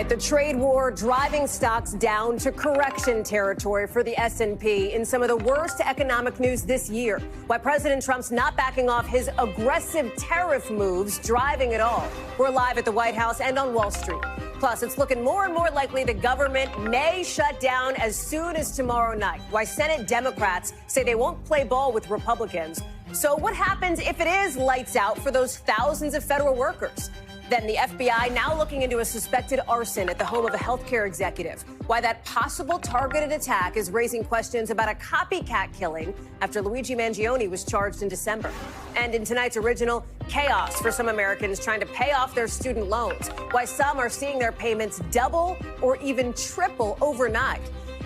tonight, the trade war driving stocks down to correction territory for the S&P in some of the worst economic news this year. Why President Trump's not backing off his aggressive tariff moves driving it all. We're live at the White House and on Wall Street. Plus, it's looking more and more likely the government may shut down as soon as tomorrow night. Why Senate Democrats say they won't play ball with Republicans. So what happens if it is lights out for those thousands of federal workers? Then the FBI now looking into a suspected arson at the home of a healthcare executive. Why that possible targeted attack is raising questions about a copycat killing after Luigi Mangione was charged in December. And in tonight's original, chaos for some Americans trying to pay off their student loans. Why some are seeing their payments double or even triple overnight.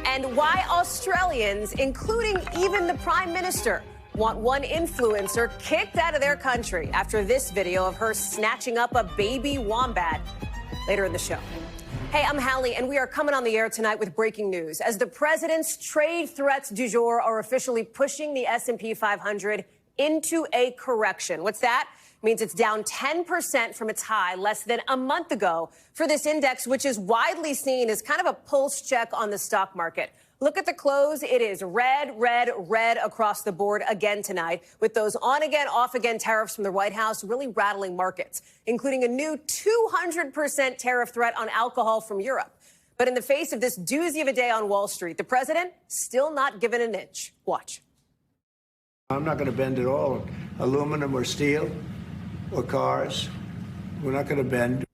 And why Australians, including even the Prime Minister, want one influencer kicked out of their country after this video of her snatching up a baby wombat. Later in the show. Hey, I'm Hallie, and we are coming on the air tonight with breaking news as the president's trade threats du jour are officially pushing the S&P 500 into a correction. What's that? Means it's down 10% from its high less than a month ago for this index, which is widely seen as kind of a pulse check on the stock market. Look at the close. It is red, red, red across the board again tonight, with those on-again, off-again tariffs from the White House really rattling markets, including a new 200% tariff threat on alcohol from Europe. But in the face of this doozy of a day on Wall Street, the president still not given an inch. Watch. I'm not going to bend at all. Aluminum or steel or cars, we're not going to bend.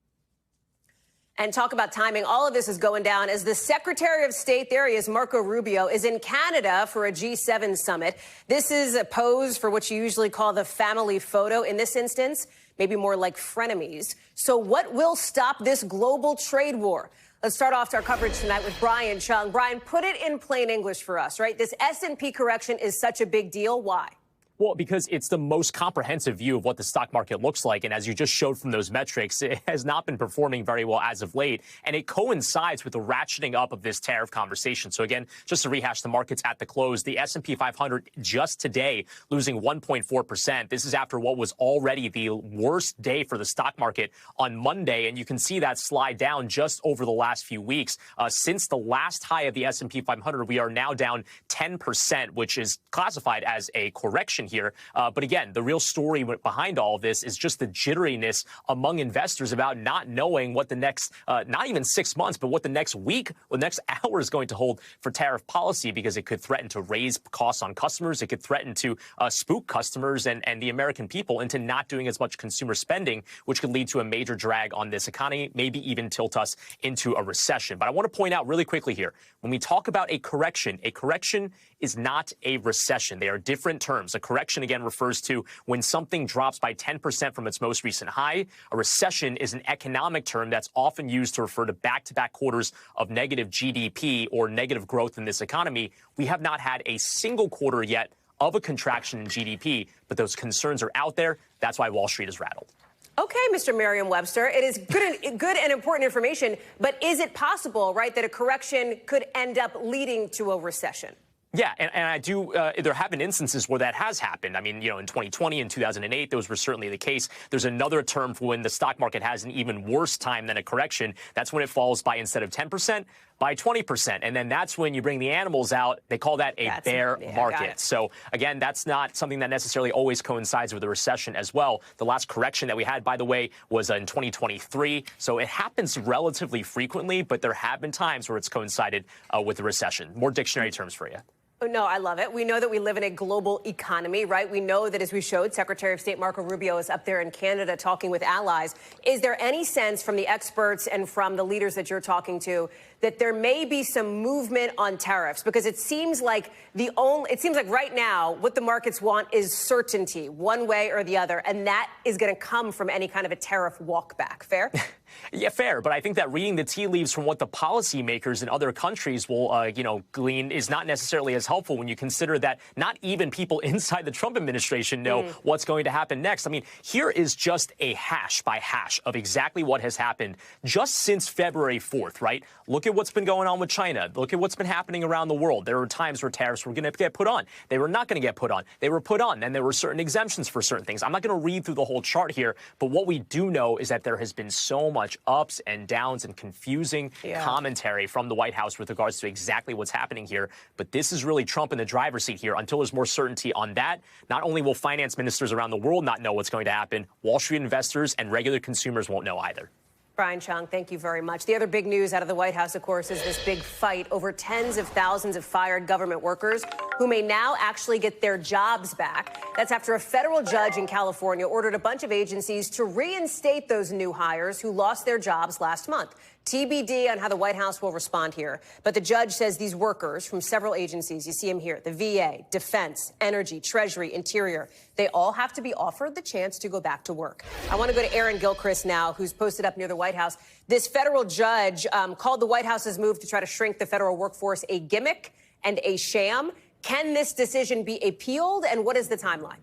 And talk about timing. All of this is going down as the Secretary of State, there he is, Marco Rubio, is in Canada for a G7 summit. This is a pose for what you usually call the family photo. In this instance, maybe more like frenemies. So what will stop this global trade war? Let's start off our coverage tonight with Brian Chung. Brian, put it in plain English for us, right? This S&P correction is such a big deal. Why? Well, because it's the most comprehensive view of what the stock market looks like. And as you just showed from those metrics, it has not been performing very well as of late. And it coincides with the ratcheting up of this tariff conversation. So again, just to rehash the markets at the close, the S&P 500 just today losing 1.4%. This is after what was already the worst day for the stock market on Monday. And you can see that slide down just over the last few weeks. Since the last high of the S&P 500, we are now down 10%, which is classified as a correction here. But again, the real story behind all of this is just the jitteriness among investors about not knowing what the next, not even 6 months, but what the next week or the next hour is going to hold for tariff policy, because it could threaten to raise costs on customers. It could threaten to spook customers and the American people into not doing as much consumer spending, which could lead to a major drag on this economy, maybe even tilt us into a recession. But I want to point out really quickly here, when we talk about a correction is not a recession. They are different terms. A correction, again, refers to when something drops by 10% from its most recent high. A recession is an economic term that's often used to refer to back-to-back quarters of negative GDP or negative growth in this economy. We have not had a single quarter yet of a contraction in GDP, but those concerns are out there. That's why Wall Street is rattled. Okay, Mr. Merriam-Webster, it is good and important information, but is it possible, right, that a correction could end up leading to a recession? Yeah, and I do, there have been instances where that has happened. I mean, you know, in 2020 and 2008, those were certainly the case. There's another term for when the stock market has an even worse time than a correction. That's when it falls by, instead of 10%, by 20%. And then that's when you bring the animals out. They call that a bear market. So, again, that's not something that necessarily always coincides with a recession as well. The last correction that we had, by the way, was in 2023. So it happens relatively frequently, but there have been times where it's coincided with a recession. More dictionary terms for you. No, I love it. We know that we live in a global economy, right? We know that, as we showed, Secretary of State Marco Rubio is up there in Canada talking with allies. Is there any sense from the experts and from the leaders that you're talking to that there may be some movement on tariffs? Because it seems like right now what the markets want is certainty, one way or the other, and that is going to come from any kind of a tariff walkback. Fair? Yeah, fair. But I think that reading the tea leaves from what the policymakers in other countries will, glean is not necessarily as helpful when you consider that not even people inside the Trump administration know what's going to happen next. I mean, here is just a hash by hash of exactly what has happened just since February 4th, right? Look Look at what's been going on with China. Look at what's been happening around the world. There were times where tariffs were going to get put on. They were not going to get put on. They were put on. Then there were certain exemptions for certain things. I'm not going to read through the whole chart here, but what we do know is that there has been so much ups and downs and confusing commentary from the White House with regards to exactly what's happening here. But this is really Trump in the driver's seat here. Until there's more certainty on that, not only will finance ministers around the world not know what's going to happen, Wall Street investors and regular consumers won't know either. Brian Chung, thank you very much. The other big news out of the White House, of course, is this big fight over tens of thousands of fired government workers who may now actually get their jobs back. That's after a federal judge in California ordered a bunch of agencies to reinstate those new hires who lost their jobs last month. TBD on how the White House will respond here. But the judge says these workers from several agencies, you see them here, the VA, Defense, Energy, Treasury, Interior, they all have to be offered the chance to go back to work. I want to go to Aaron Gilchrist now, who's posted up near the White House. This federal judge called the White House's move to try to shrink the federal workforce a gimmick and a sham. Can this decision be appealed, and what is the timeline?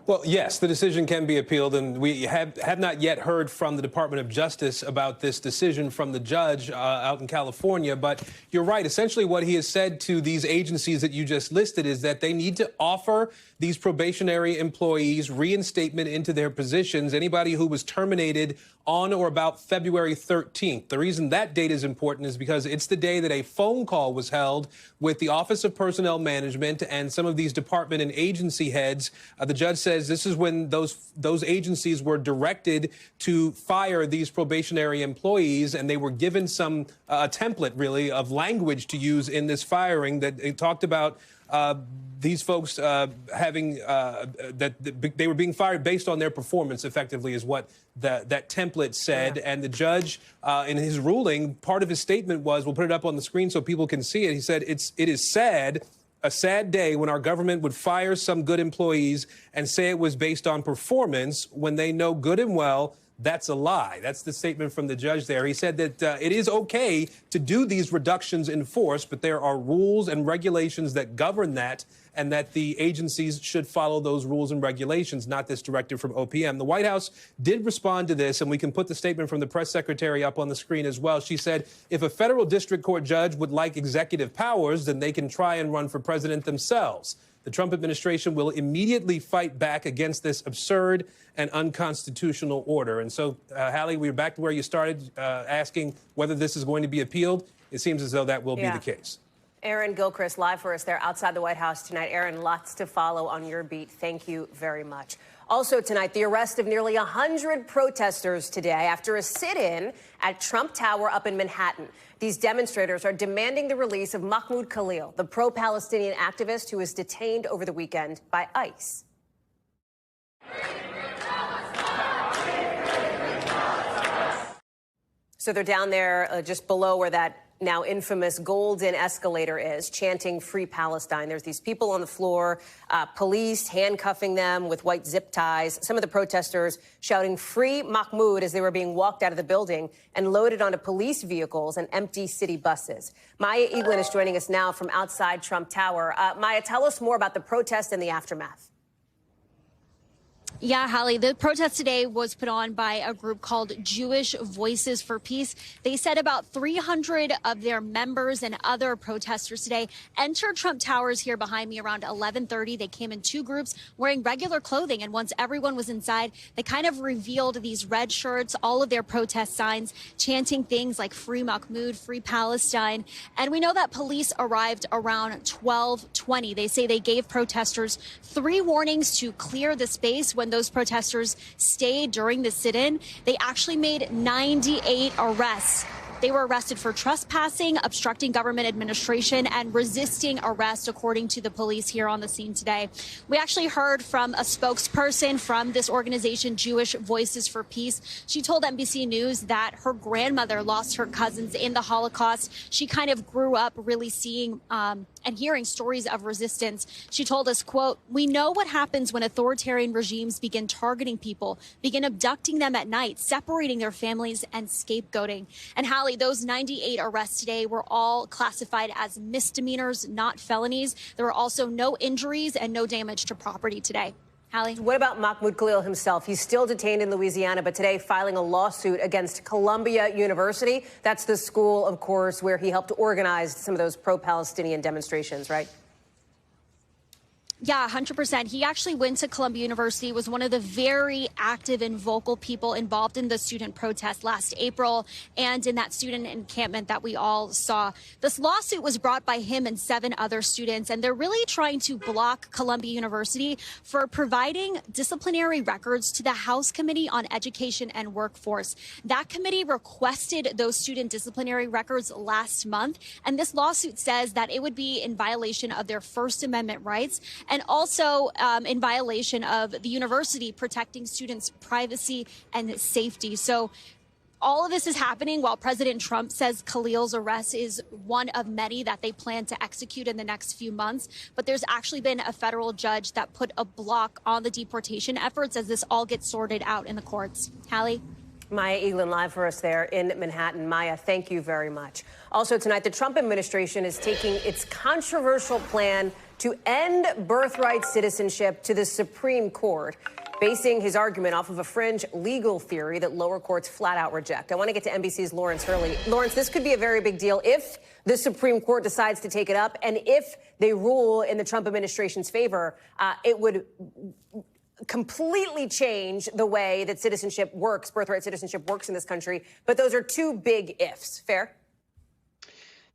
Well, yes, the decision can be appealed, and we have not yet heard from the Department of Justice about this decision from the judge out in California. But you're right. Essentially, what he has said to these agencies that you just listed is that they need to offer these probationary employees reinstatement into their positions, anybody who was terminated on or about February 13th. The reason that date is important is because it's the day that a phone call was held with the Office of Personnel Management and some of these department and agency heads. The judge says this is when those agencies were directed to fire these probationary employees, and they were given some template, really, of language to use in this firing that it talked about these folks having that they were being fired based on their performance, effectively, is what that template said. Yeah. And the judge, in his ruling, part of his statement was, we'll put it up on the screen so people can see it. He said, it is sad, a sad day when our government would fire some good employees and say it was based on performance when they know good and well that's a lie. That's the statement from the judge there. He said that it is okay to do these reductions in force, but there are rules and regulations that govern that, and that the agencies should follow those rules and regulations, not this directive from OPM. The White House did respond to this, and we can put the statement from the press secretary up on the screen as well. She said, if a federal district court judge would like executive powers, then they can try and run for president themselves. The Trump administration will immediately fight back against this absurd and unconstitutional order. And so, Hallie, we're back to where you started, asking whether this is going to be appealed. It seems as though that will be the case. Aaron Gilchrist, live for us there outside the White House tonight. Aaron, lots to follow on your beat. Thank you very much. Also tonight, the arrest of nearly 100 protesters today after a sit-in at Trump Tower up in Manhattan. These demonstrators are demanding the release of Mahmoud Khalil, the pro-Palestinian activist who was detained over the weekend by ICE. So they're down there just below where that now infamous golden escalator is, chanting Free Palestine. There's these people on the floor, police handcuffing them with white zip ties. Some of the protesters shouting Free Mahmoud as they were being walked out of the building and loaded onto police vehicles and empty city buses. Maya Eaglin is joining us now from outside Trump Tower. Maya, tell us more about the protest and the aftermath. Yeah, Hallie, the protest today was put on by a group called Jewish Voices for Peace. They said about 300 of their members and other protesters today entered Trump Towers here behind me around 11:30. They came in two groups wearing regular clothing. And once everyone was inside, they kind of revealed these red shirts, all of their protest signs, chanting things like Free Mahmoud, Free Palestine. And we know that police arrived around 12:20. They say they gave protesters 3 warnings to clear the space. When those protesters stayed during the sit-in, they actually made 98 arrests. They were arrested for trespassing, obstructing government administration, and resisting arrest, according to the police here on the scene today. We actually heard from a spokesperson from this organization, Jewish Voices for Peace. She told NBC News that her grandmother lost her cousins in the Holocaust. She kind of grew up really seeing and hearing stories of resistance. She told us, quote, "We know what happens when authoritarian regimes begin targeting people, begin abducting them at night, separating their families, and scapegoating." And Hallie, those 98 arrests today were all classified as misdemeanors, not felonies. There were also no injuries and no damage to property today. Hallie? What about Mahmoud Khalil himself? He's still detained in Louisiana, but today filing a lawsuit against Columbia University. That's the school, of course, where he helped organize some of those pro-Palestinian demonstrations, right? Yeah, 100%. He actually went to Columbia University, was one of the very active and vocal people involved in the student protest last April and in that student encampment that we all saw. This lawsuit was brought by him and 7 other students, and they're really trying to block Columbia University for providing disciplinary records to the House Committee on Education and Workforce. That committee requested those student disciplinary records last month, and this lawsuit says that it would be in violation of their First Amendment rights and also in violation of the university protecting students' privacy and safety. So all of this is happening while President Trump says Khalil's arrest is one of many that they plan to execute in the next few months. But there's actually been a federal judge that put a block on the deportation efforts as this all gets sorted out in the courts. Hallie? Maya Eglin live for us there in Manhattan. Maya, thank you very much. Also tonight, the Trump administration is taking its controversial plan to end birthright citizenship to the Supreme Court, basing his argument off of a fringe legal theory that lower courts flat out reject. I want to get to NBC's Lawrence Hurley. Lawrence, this could be a very big deal if the Supreme Court decides to take it up, and if they rule in the Trump administration's favor, it would completely change the way that citizenship works, birthright citizenship works in this country. But those are two big ifs. Fair?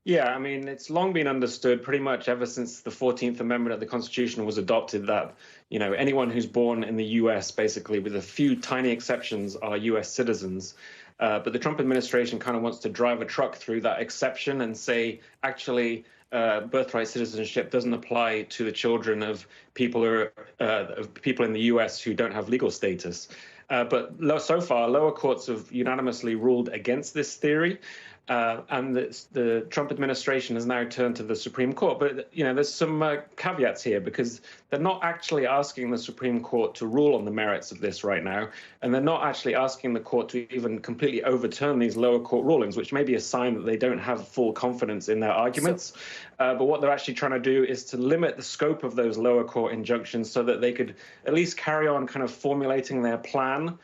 Yeah, I mean, it's long been understood pretty much ever since the 14th Amendment of the Constitution was adopted that, you know, anyone who's born in the U.S., basically, with a few tiny exceptions, are U.S. citizens. But the Trump administration kind of wants to drive a truck through that exception and say, actually, birthright citizenship doesn't apply to the children of people who are, people in the U.S. who don't have legal status. But so far, lower courts have unanimously ruled against this theory. And the Trump administration has now turned to the Supreme Court. But, you know, there's some caveats here because they're not actually asking the Supreme Court to rule on the merits of this right now. And they're not actually asking the court to even completely overturn these lower court rulings, which may be a sign that they don't have full confidence in their arguments. But what they're actually trying to do is to limit the scope of those lower court injunctions so that they could at least carry on kind of formulating their plan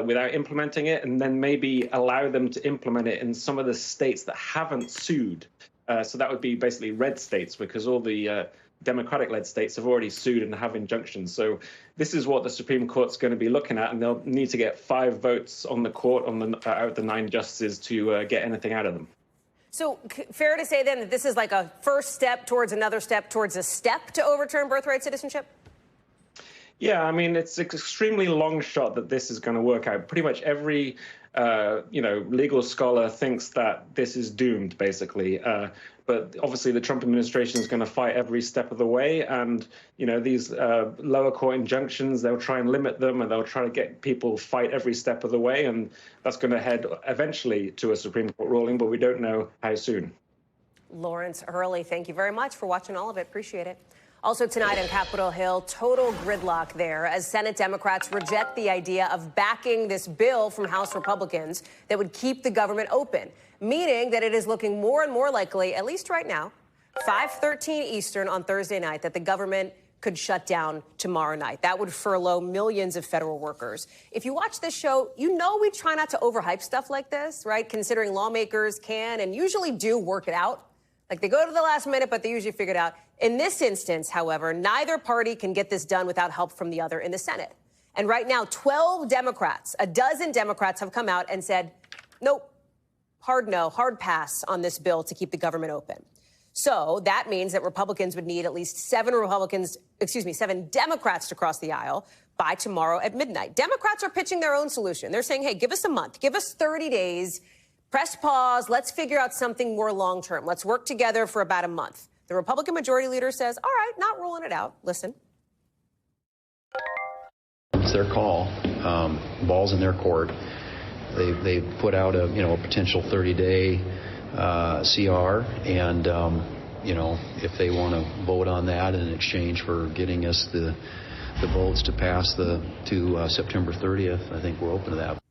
without implementing it, and then maybe allow them to implement it in some of the states that haven't sued. So that would be basically red states, because all the Democratic-led states have already sued and have injunctions. So this is what the Supreme Court's going to be looking at, and they'll need to get 5 votes on the court on the out of the 9 justices to get anything out of them. So fair to say then that this is like a first step towards another step towards a step to overturn birthright citizenship? Yeah, I mean, it's an extremely long shot that this is going to work out. Pretty much every, legal scholar thinks that this is doomed, basically. But obviously, the Trump administration is going to fight every step of the way. And, you know, these lower court injunctions, they'll try and limit them, and they'll try to get people fight every step of the way. And that's going to head eventually to a Supreme Court ruling, but we don't know how soon. Lawrence Hurley, thank you very much for watching all of it. Appreciate it. Also tonight on Capitol Hill, total gridlock there as Senate Democrats reject the idea of backing this bill from House Republicans that would keep the government open, meaning that it is looking more and more likely, at least right now, 5:13 Eastern on Thursday night, that the government could shut down tomorrow night. That would furlough millions of federal workers. If you watch this show, you know we try not to overhype stuff like this, right? Considering lawmakers can and usually do work it out. Like, they go to the last minute, but they usually figure it out. In this instance, however, neither party can get this done without help from the other in the Senate. And right now, 12 Democrats, a dozen Democrats have come out and said, nope, hard no, hard pass on this bill to keep the government open. So that means that Republicans would need at least 7 Democrats to cross the aisle by tomorrow at midnight. Democrats are pitching their own solution. They're saying, hey, give us a month, give us 30 days. Press pause. Let's figure out something more long term. Let's work together for about a month. The Republican majority leader says, all right, not ruling it out. Listen. It's their call. Ball's in their court. They put out a potential 30-day CR, and if they want to vote on that in exchange for getting us the votes to pass to September 30th, I think we're open to that.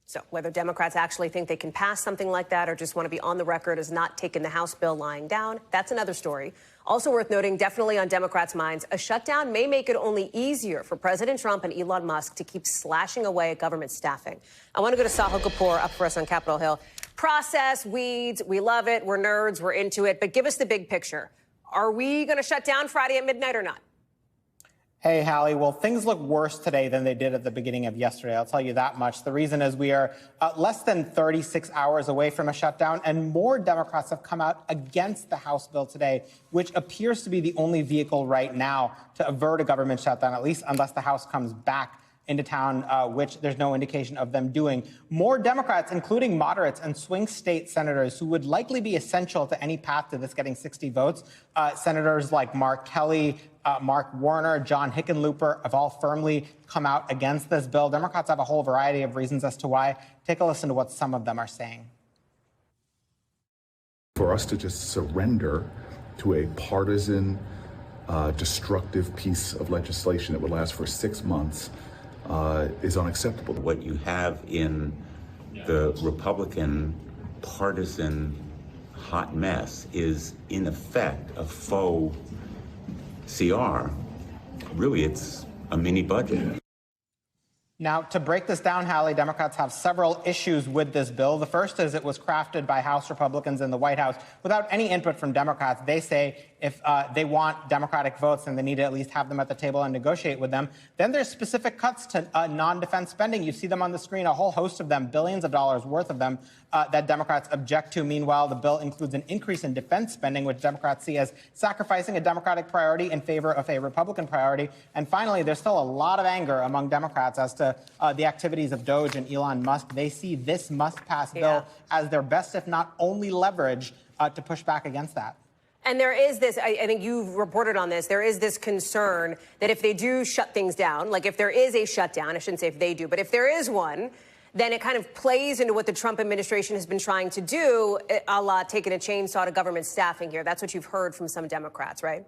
So whether Democrats actually think they can pass something like that or just want to be on the record as not taking the House bill lying down, that's another story. Also worth noting, definitely on Democrats' minds, a shutdown may make it only easier for President Trump and Elon Musk to keep slashing away at government staffing. I want to go to Sahil Kapoor up for us on Capitol Hill. Process, weeds, we love it, we're nerds, we're into it, but give us the big picture. Are we going to shut down Friday at midnight or not? Hey, Hallie. Well, things look worse today than they did at the beginning of yesterday. I'll tell you that much. The reason is we are less than 36 hours away from a shutdown, and more Democrats have come out against the House bill today, which appears to be the only vehicle right now to avert a government shutdown, at least unless the House comes back into town, which there's no indication of them doing. More Democrats, including moderates and swing state senators who would likely be essential to any path to this getting 60 votes, senators like Mark Kelly, Mark Warner, John Hickenlooper have all firmly come out against this bill. Democrats have a whole variety of reasons as to why. Take a listen to what some of them are saying. For us to just surrender to a partisan, destructive piece of legislation that would last for 6 months is unacceptable. What you have in the Republican partisan hot mess is, in effect, a faux CR. Really, it's a mini budget. Now, to break this down, Hallie, Democrats have several issues with this bill. The first is it was crafted by House Republicans in the White House without any input from Democrats. They say if they want Democratic votes, then they need to at least have them at the table and negotiate with them. Then there's specific cuts to non-defense spending. You see them on the screen, a whole host of them, billions of dollars worth of them that Democrats object to. Meanwhile, the bill includes an increase in defense spending, which Democrats see as sacrificing a Democratic priority in favor of a Republican priority. And finally, there's still a lot of anger among Democrats as to the activities of Doge and Elon Musk. They see this must-pass bill as their best, if not only, leverage to push back against that. And there is this, I think you've reported on this, there is this concern that if they do shut things down, like if there is a shutdown, I shouldn't say if they do, but if there is one, then it kind of plays into what the Trump administration has been trying to do, a la taking a chainsaw to government staffing here. That's what you've heard from some Democrats, right?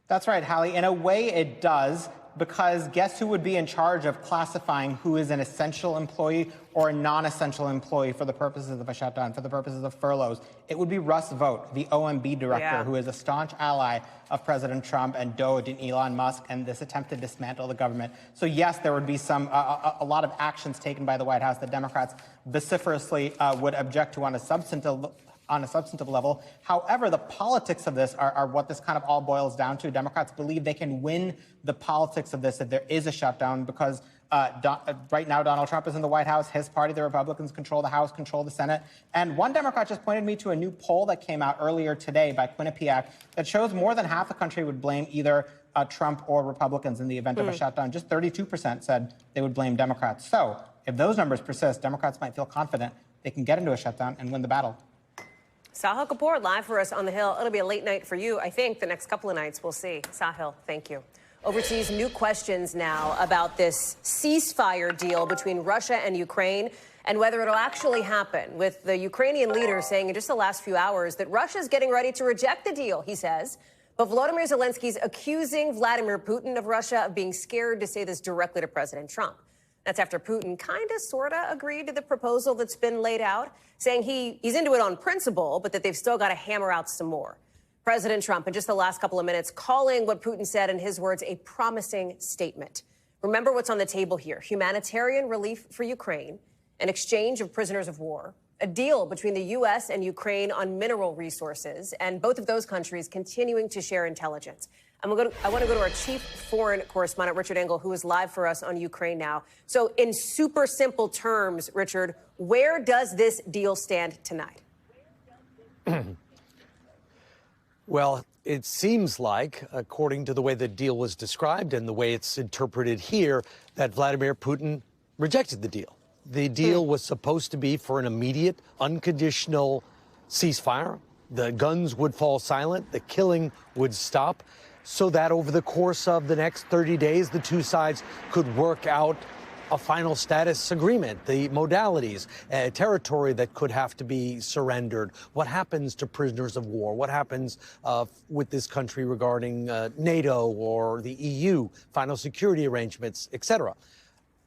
That's right, Hallie. In a way, it does, because guess who would be in charge of classifying who is an essential employee or a non-essential employee for the purposes of a shutdown, for the purposes of furloughs? It would be Russ Vought, the OMB director, who is a staunch ally of President Trump and Doge and Elon Musk and this attempt to dismantle the government. So yes, there would be a lot of actions taken by the White House that Democrats vociferously would object to on a substantive level. However, the politics of this are what this kind of all boils down to. Democrats believe they can win the politics of this if there is a shutdown because right now Donald Trump is in the White House. His party, the Republicans, control the House, control the Senate. And one Democrat just pointed me to a new poll that came out earlier today by Quinnipiac that shows more than half the country would blame either Trump or Republicans in the event of a shutdown. Just 32% said they would blame Democrats. So if those numbers persist, Democrats might feel confident they can get into a shutdown and win the battle. Sahil Kapoor, live for us on the Hill. It'll be a late night for you, I think, the next couple of nights. We'll see. Sahil, thank you. Overseas, new questions now about this ceasefire deal between Russia and Ukraine and whether it'll actually happen, with the Ukrainian leader saying in just the last few hours that Russia's getting ready to reject the deal, he says. But Volodymyr Zelensky's accusing Vladimir Putin of Russia of being scared to say this directly to President Trump. That's after Putin kind of, sort of agreed to the proposal that's been laid out, saying he's into it on principle, but that they've still got to hammer out some more. President Trump, in just the last couple of minutes, calling what Putin said, in his words, a promising statement. Remember what's on the table here: humanitarian relief for Ukraine, an exchange of prisoners of war, a deal between the U.S. and Ukraine on mineral resources, and both of those countries continuing to share intelligence. I want to go to our chief foreign correspondent, Richard Engel, who is live for us on Ukraine now. So in super simple terms, Richard, where does this deal stand tonight? Well, it seems like, according to the way the deal was described and the way it's interpreted here, that Vladimir Putin rejected the deal. The deal was supposed to be for an immediate, unconditional ceasefire. The guns would fall silent, the killing would stop, so that over the course of the next 30 days, the two sides could work out a final status agreement, the modalities, territory that could have to be surrendered, what happens to prisoners of war, what happens with this country regarding NATO or the EU, final security arrangements, etc.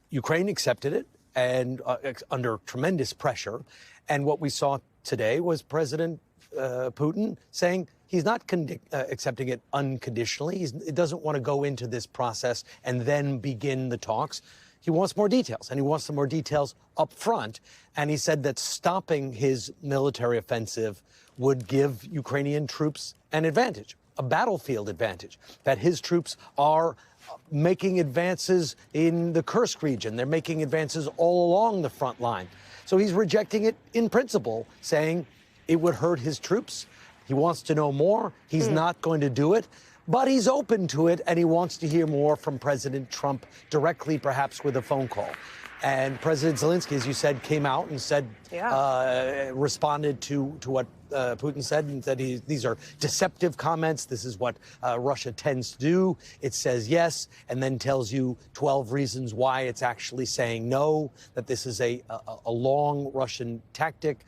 Ukraine accepted it. and under tremendous pressure. And what we saw today was President Putin saying he's not accepting it unconditionally. He doesn't want to go into this process and then begin the talks. He wants more details, and he wants some more details up front. And he said that stopping his military offensive would give Ukrainian troops an advantage, a battlefield advantage, that his troops are making advances in the Kursk region. They're making advances all along the front line. So he's rejecting it in principle, saying it would hurt his troops. He wants to know more. He's not going to do it. But he's open to it, and he wants to hear more from President Trump directly, perhaps with a phone call. And President Zelensky, as you said, came out and said, responded to what Putin said, and said these are deceptive comments. This is what Russia tends to do. It says yes, and then tells you 12 reasons why it's actually saying no, that this is a long Russian tactic.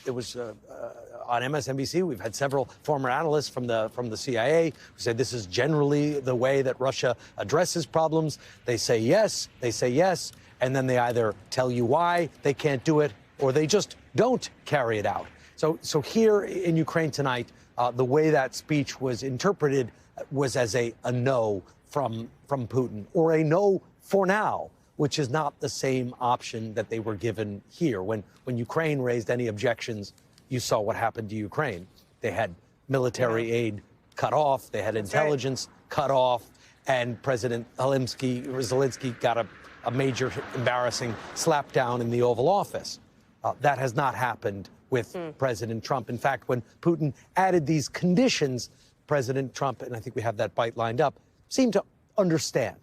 It was on MSNBC. We've had several former analysts from the CIA who said this is generally the way that Russia addresses problems. They say yes, and then they either tell you why they can't do it, or they just don't carry it out. So here in Ukraine tonight, the way that speech was interpreted was as a no from Putin, or a no for now, which is not the same option that they were given here. When Ukraine raised any objections, you saw what happened to Ukraine. They had military aid cut off, they had intelligence cut off, and President Zelensky got a major embarrassing slapdown in the Oval Office. That has not happened with President Trump. In fact, when Putin added these conditions, President Trump, and I think we have that bite lined up, seemed to understand.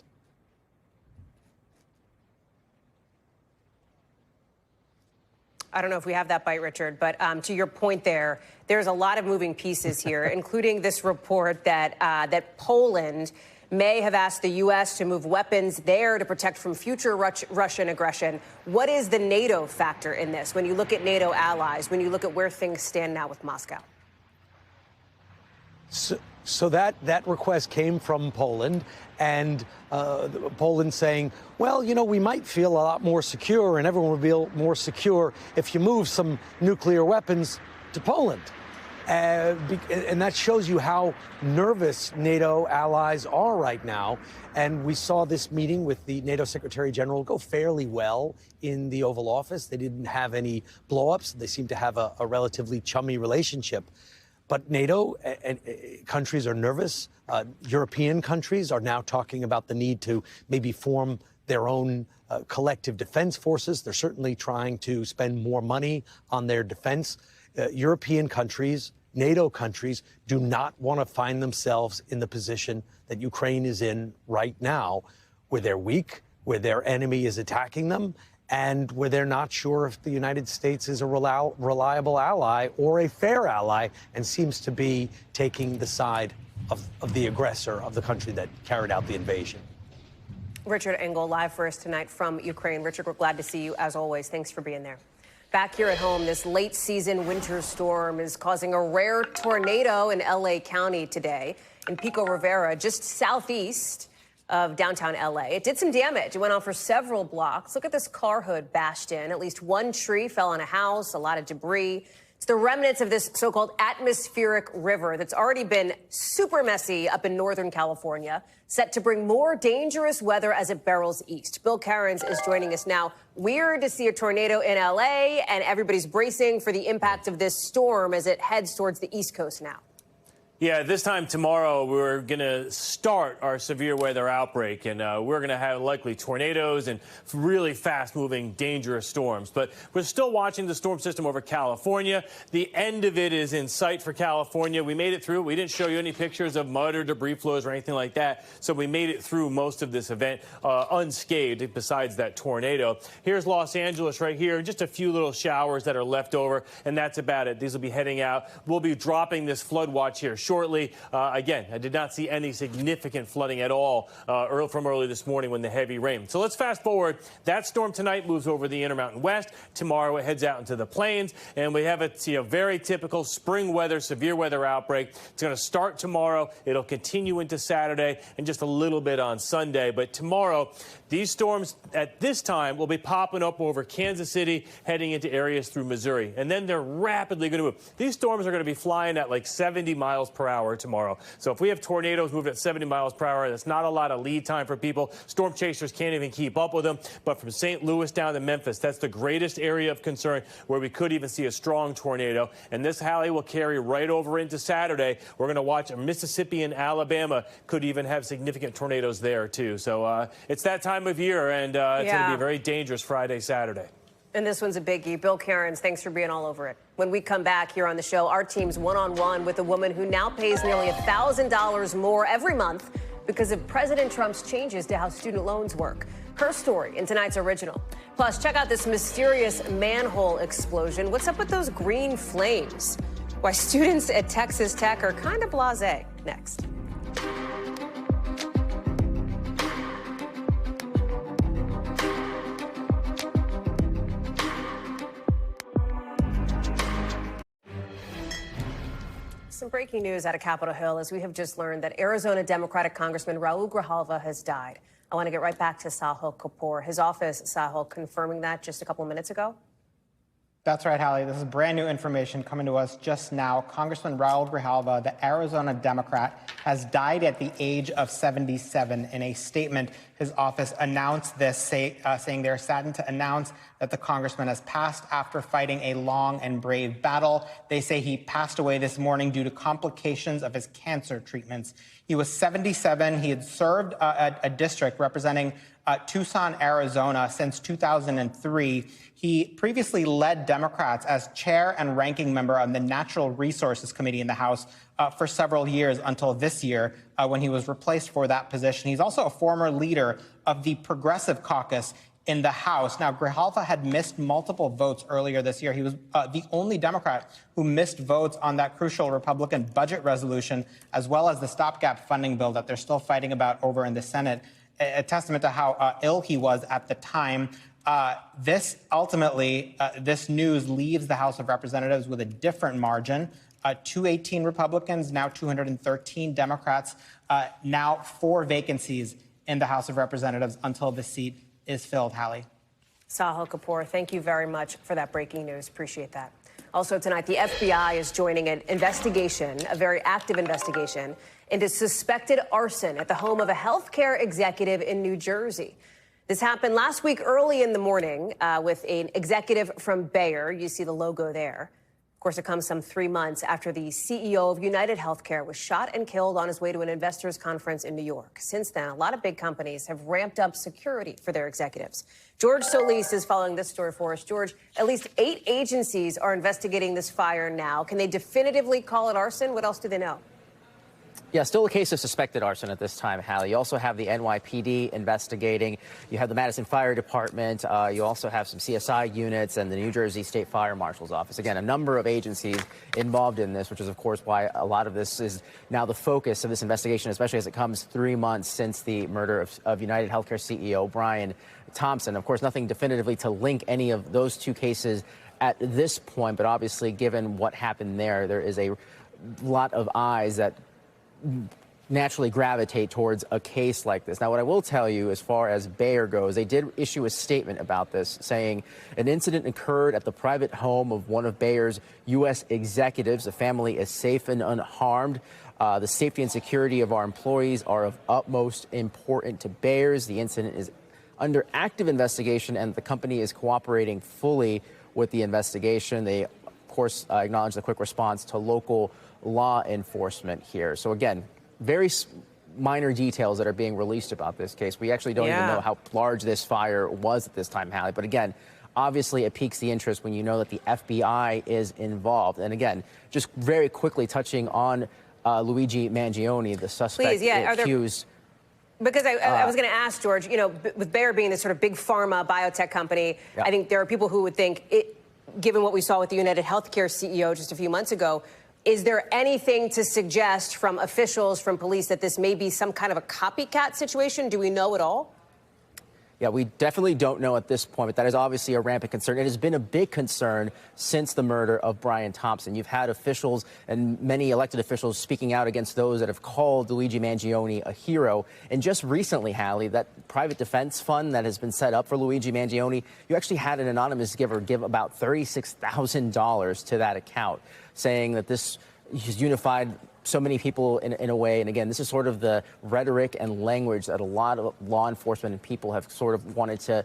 I don't know if we have that bite, Richard, but to your point there's a lot of moving pieces here, including this report that Poland may have asked the U.S. to move weapons there to protect from future Russian aggression. What is the NATO factor in this when you look at NATO allies, when you look at where things stand now with Moscow? So that request came from Poland, and Poland saying, well, you know, we might feel a lot more secure, and everyone will feel more secure if you move some nuclear weapons to Poland. And that shows you how nervous NATO allies are right now. And we saw this meeting with the NATO Secretary General go fairly well in the Oval Office. They didn't have any blow-ups. They seem to have a relatively chummy relationship. But NATO and countries are nervous. European countries are now talking about the need to maybe form their own collective defense forces. They're certainly trying to spend more money on their defense. European countries, NATO countries, do not want to find themselves in the position that Ukraine is in right now, where they're weak, where their enemy is attacking them, and where they're not sure if the United States is a reliable ally or a fair ally, and seems to be taking the side of the aggressor, of the country that carried out the invasion. Richard Engel, live for us tonight from Ukraine. Richard, we're glad to see you, as always. Thanks for being there. Back here at home, this late-season winter storm is causing a rare tornado in L.A. County today, in Pico Rivera, just southeast of downtown L.A. It did some damage. It went on for several blocks. Look at this car hood bashed in. At least one tree fell on a house, a lot of debris. It's the remnants of this so-called atmospheric river that's already been super messy up in Northern California, set to bring more dangerous weather as it barrels east. Bill Cairns is joining us now. Weird to see a tornado in L.A., and everybody's bracing for the impact of this storm as it heads towards the East Coast now. Yeah, this time tomorrow, we're going to start our severe weather outbreak, and we're going to have likely tornadoes and really fast-moving, dangerous storms. But we're still watching the storm system over California. The end of it is in sight for California. We made it through. We didn't show you any pictures of mud or debris flows or anything like that, so we made it through most of this event unscathed, besides that tornado. Here's Los Angeles right here. Just a few little showers that are left over, and that's about it. These will be heading out. We'll be dropping this flood watch here shortly. Again, I did not see any significant flooding at all from early this morning when the heavy rain. So let's fast forward. That storm tonight moves over the Intermountain West. Tomorrow it heads out into the plains, and we have a very typical spring weather, severe weather outbreak. It's going to start tomorrow. It'll continue into Saturday and just a little bit on Sunday. But tomorrow, these storms at this time will be popping up over Kansas City, heading into areas through Missouri. And then they're rapidly going to move. These storms are going to be flying at like 70 miles per hour tomorrow. So if we have tornadoes moving at 70 miles per hour, that's not a lot of lead time for people. Storm chasers can't even keep up with them. But from St. Louis down to Memphis, that's the greatest area of concern where we could even see a strong tornado. And this, Hallie, will carry right over into Saturday. We're going to watch Mississippi and Alabama could even have significant tornadoes there, too. So it's that time of year, and it's going to be a very dangerous Friday, Saturday. And this one's a biggie. Bill Cairns, thanks for being all over it. When we come back here on the show, our team's one-on-one with a woman who now pays nearly $1,000 more every month because of President Trump's changes to how student loans work. Her story in tonight's original. Plus, check out this mysterious manhole explosion. What's up with those green flames? Why students at Texas Tech are kind of blasé. Next. Some breaking news out of Capitol Hill as we have just learned that Arizona Democratic Congressman Raul Grijalva has died. I want to get right back to Sahil Kapoor. His office, Sahil, confirming that just a couple of minutes ago. That's right, Hallie. This is brand new information coming to us just now. Congressman Raul Grijalva, the Arizona Democrat, has died at the age of 77. In a statement, his office announced this, saying they're saddened to announce that the congressman has passed after fighting a long and brave battle. They say he passed away this morning due to complications of his cancer treatments. He was 77. He had served a district representing Tucson, Arizona since 2003. He previously led Democrats as chair and ranking member on the Natural Resources Committee in the House for several years until this year when he was replaced for that position. He's also a former leader of the Progressive Caucus in the House. Now, Grijalva had missed multiple votes earlier this year. He was the only Democrat who missed votes on that crucial Republican budget resolution, as well as the stopgap funding bill that they're still fighting about over in the Senate, a testament to how ill he was at the time. This news leaves the House of Representatives with a different margin. 218 Republicans, now 213 Democrats, now 4 vacancies in the House of Representatives until the seat is filled. Hallie. Sahil Kapoor, thank you very much for that breaking news. Appreciate that. Also tonight, the FBI is joining an investigation, a very active investigation, into suspected arson at the home of a healthcare executive in New Jersey. This happened last week early in the morning with an executive from Bayer. You see the logo there. Of course, it comes some 3 months after the CEO of United Healthcare was shot and killed on his way to an investors conference in New York. Since then, a lot of big companies have ramped up security for their executives. George Solis is following this story for us. George, at least 8 agencies are investigating this fire now. Can they definitively call it arson? What else do they know? Yeah, still a case of suspected arson at this time, Hallie. You also have the NYPD investigating. You have the Madison Fire Department. You also have some CSI units and the New Jersey State Fire Marshal's Office. Again, a number of agencies involved in this, which is, of course, why a lot of this is now the focus of this investigation, especially as it comes 3 months since the murder of United Healthcare CEO Brian Thompson. Of course, nothing definitively to link any of those 2 cases at this point, but obviously, given what happened there is a lot of eyes that naturally gravitate towards a case like this. Now, what I will tell you as far as Bayer goes, they did issue a statement about this, saying an incident occurred at the private home of one of Bayer's U.S. executives. The family is safe and unharmed. The safety and security of our employees are of utmost importance to Bayer's. The incident is under active investigation, and the company is cooperating fully with the investigation. They, of course, acknowledge the quick response to local law enforcement here. So again, very minor details that are being released about this case. We actually don't even know how large this fire was at this time, Hallie. But again, obviously it piques the interest when you know that the FBI is involved. And again, just very quickly touching on Luigi Mangione, the suspect accused. Because I was going to ask, George, you know, with Bayer being this sort of big pharma biotech company, I think there are people who would think, given what we saw with the United Healthcare CEO just a few months ago, Is there anything to suggest from officials, from police, that this may be some kind of a copycat situation? Do we know at all? Yeah, we definitely don't know at this point, but that is obviously a rampant concern. It has been a big concern since the murder of Brian Thompson. You've had officials and many elected officials speaking out against those that have called Luigi Mangione a hero. And just recently, Hallie, that private defense fund that has been set up for Luigi Mangione, you actually had an anonymous giver give about $36,000 to that account, saying that this has unified so many people in a way. And again, this is sort of the rhetoric and language that a lot of law enforcement and people have sort of wanted to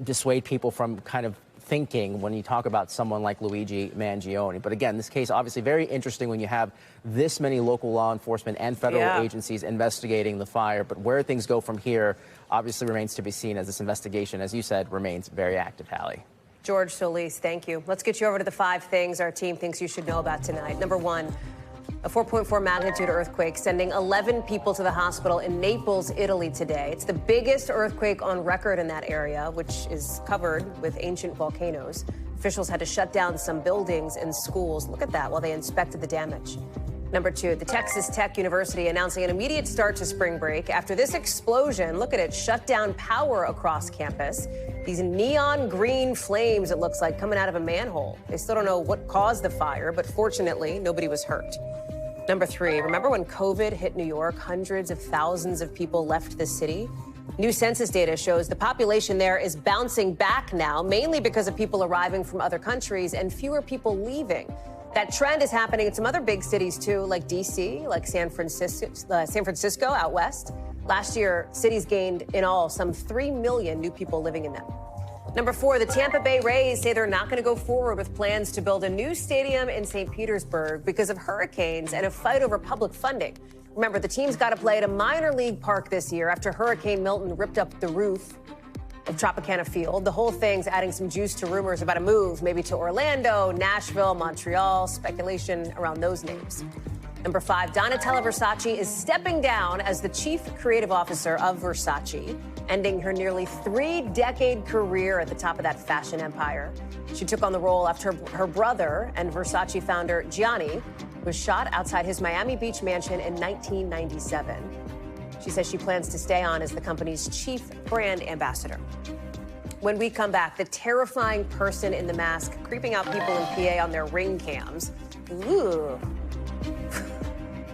dissuade people from kind of thinking when you talk about someone like Luigi Mangione. But again, this case obviously very interesting when you have this many local law enforcement and federal agencies investigating the fire. But where things go from here obviously remains to be seen, as this investigation, as you said, remains very active, Hallie. George Solis, thank you. Let's get you over to the 5 things our team thinks you should know about tonight. Number 1, a 4.4 magnitude earthquake sending 11 people to the hospital in Naples, Italy today. It's the biggest earthquake on record in that area, which is covered with ancient volcanoes. Officials had to shut down some buildings and schools. Look at that while they inspected the damage. Number 2, the Texas Tech University announcing an immediate start to spring break after this explosion. Look at it, shut down power across campus. These neon green flames, it looks like, coming out of a manhole. They still don't know what caused the fire, but fortunately, nobody was hurt. Number 3, remember when COVID hit New York? Hundreds of thousands of people left the city. New census data shows the population there is bouncing back now, mainly because of people arriving from other countries and fewer people leaving. That trend is happening in some other big cities, too, like D.C., like San Francisco out west. Last year, cities gained in all some 3 million new people living in them. Number 4, the Tampa Bay Rays say they're not going to go forward with plans to build a new stadium in St. Petersburg because of hurricanes and a fight over public funding. Remember, the team's got to play at a minor league park this year after Hurricane Milton ripped up the roof of Tropicana Field. The whole thing's adding some juice to rumors about a move, maybe to Orlando, Nashville, Montreal, speculation around those names. Number 5, Donatella Versace is stepping down as the chief creative officer of Versace, ending her nearly 3-decade career at the top of that fashion empire. She took on the role after her brother and Versace founder Gianni was shot outside his Miami Beach mansion in 1997. She says she plans to stay on as the company's chief brand ambassador. When we come back, the terrifying person in the mask creeping out people in PA on their ring cams. Ooh.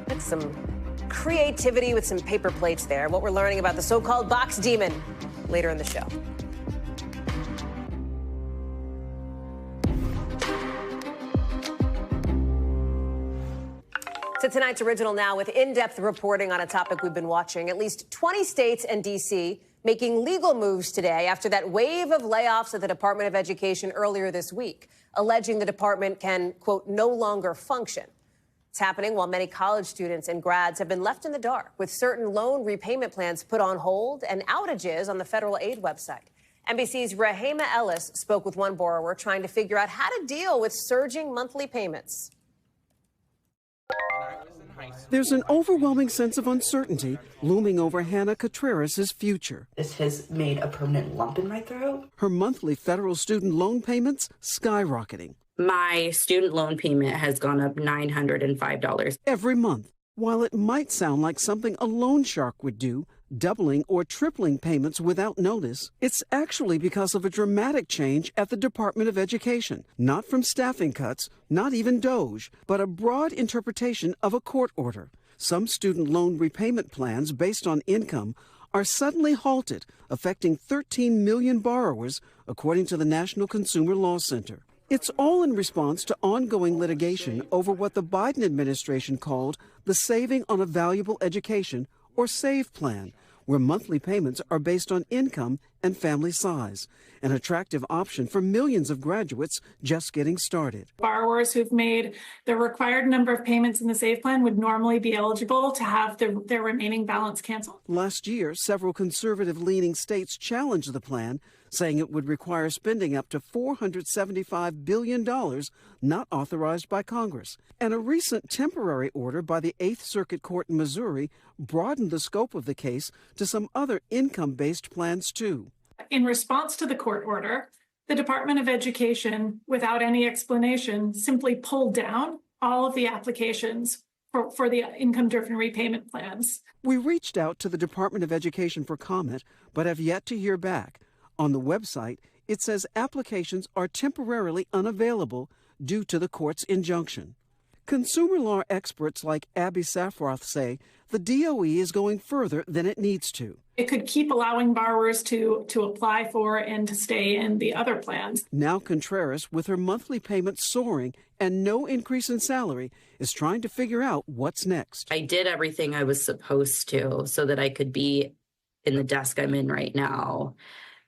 That's some creativity with some paper plates there. What we're learning about the so-called box demon later in the show. So tonight's original now with in-depth reporting on a topic we've been watching. At least 20 states and D.C. making legal moves today after that wave of layoffs at the Department of Education earlier this week, alleging the department can, quote, no longer function. It's happening while many college students and grads have been left in the dark with certain loan repayment plans put on hold and outages on the federal aid website. NBC's Rahema Ellis spoke with one borrower trying to figure out how to deal with surging monthly payments. There's an overwhelming sense of uncertainty looming over Hannah Contreras' future. This has made a permanent lump in my throat. Her monthly federal student loan payments skyrocketing. My student loan payment has gone up $905 every month. While it might sound like something a loan shark would do, doubling or tripling payments without notice, it's actually because of a dramatic change at the Department of Education. Not from staffing cuts, not even DOGE, but a broad interpretation of a court order. Some student loan repayment plans based on income are suddenly halted, affecting 13 million borrowers, according to the National Consumer Law Center. It's all in response to ongoing litigation over what the Biden administration called the Saving on a Valuable Education, or SAVE plan, where monthly payments are based on income and family size, an attractive option for millions of graduates just getting started. Borrowers who've made the required number of payments in the SAVE plan would normally be eligible to have their remaining balance canceled. Last year, several conservative-leaning states challenged the plan, saying it would require spending up to $475 billion not authorized by Congress. And a recent temporary order by the Eighth Circuit Court in Missouri broadened the scope of the case to some other income-based plans, too. In response to the court order, the Department of Education, without any explanation, simply pulled down all of the applications for the income-driven repayment plans. We reached out to the Department of Education for comment, but have yet to hear back. On the website, it says applications are temporarily unavailable due to the court's injunction. Consumer law experts like Abby Safroth say the DOE is going further than it needs to. It could keep allowing borrowers to apply for and to stay in the other plans. Now Contreras, with her monthly payments soaring and no increase in salary, is trying to figure out what's next. I did everything I was supposed to so that I could be in the desk I'm in right now.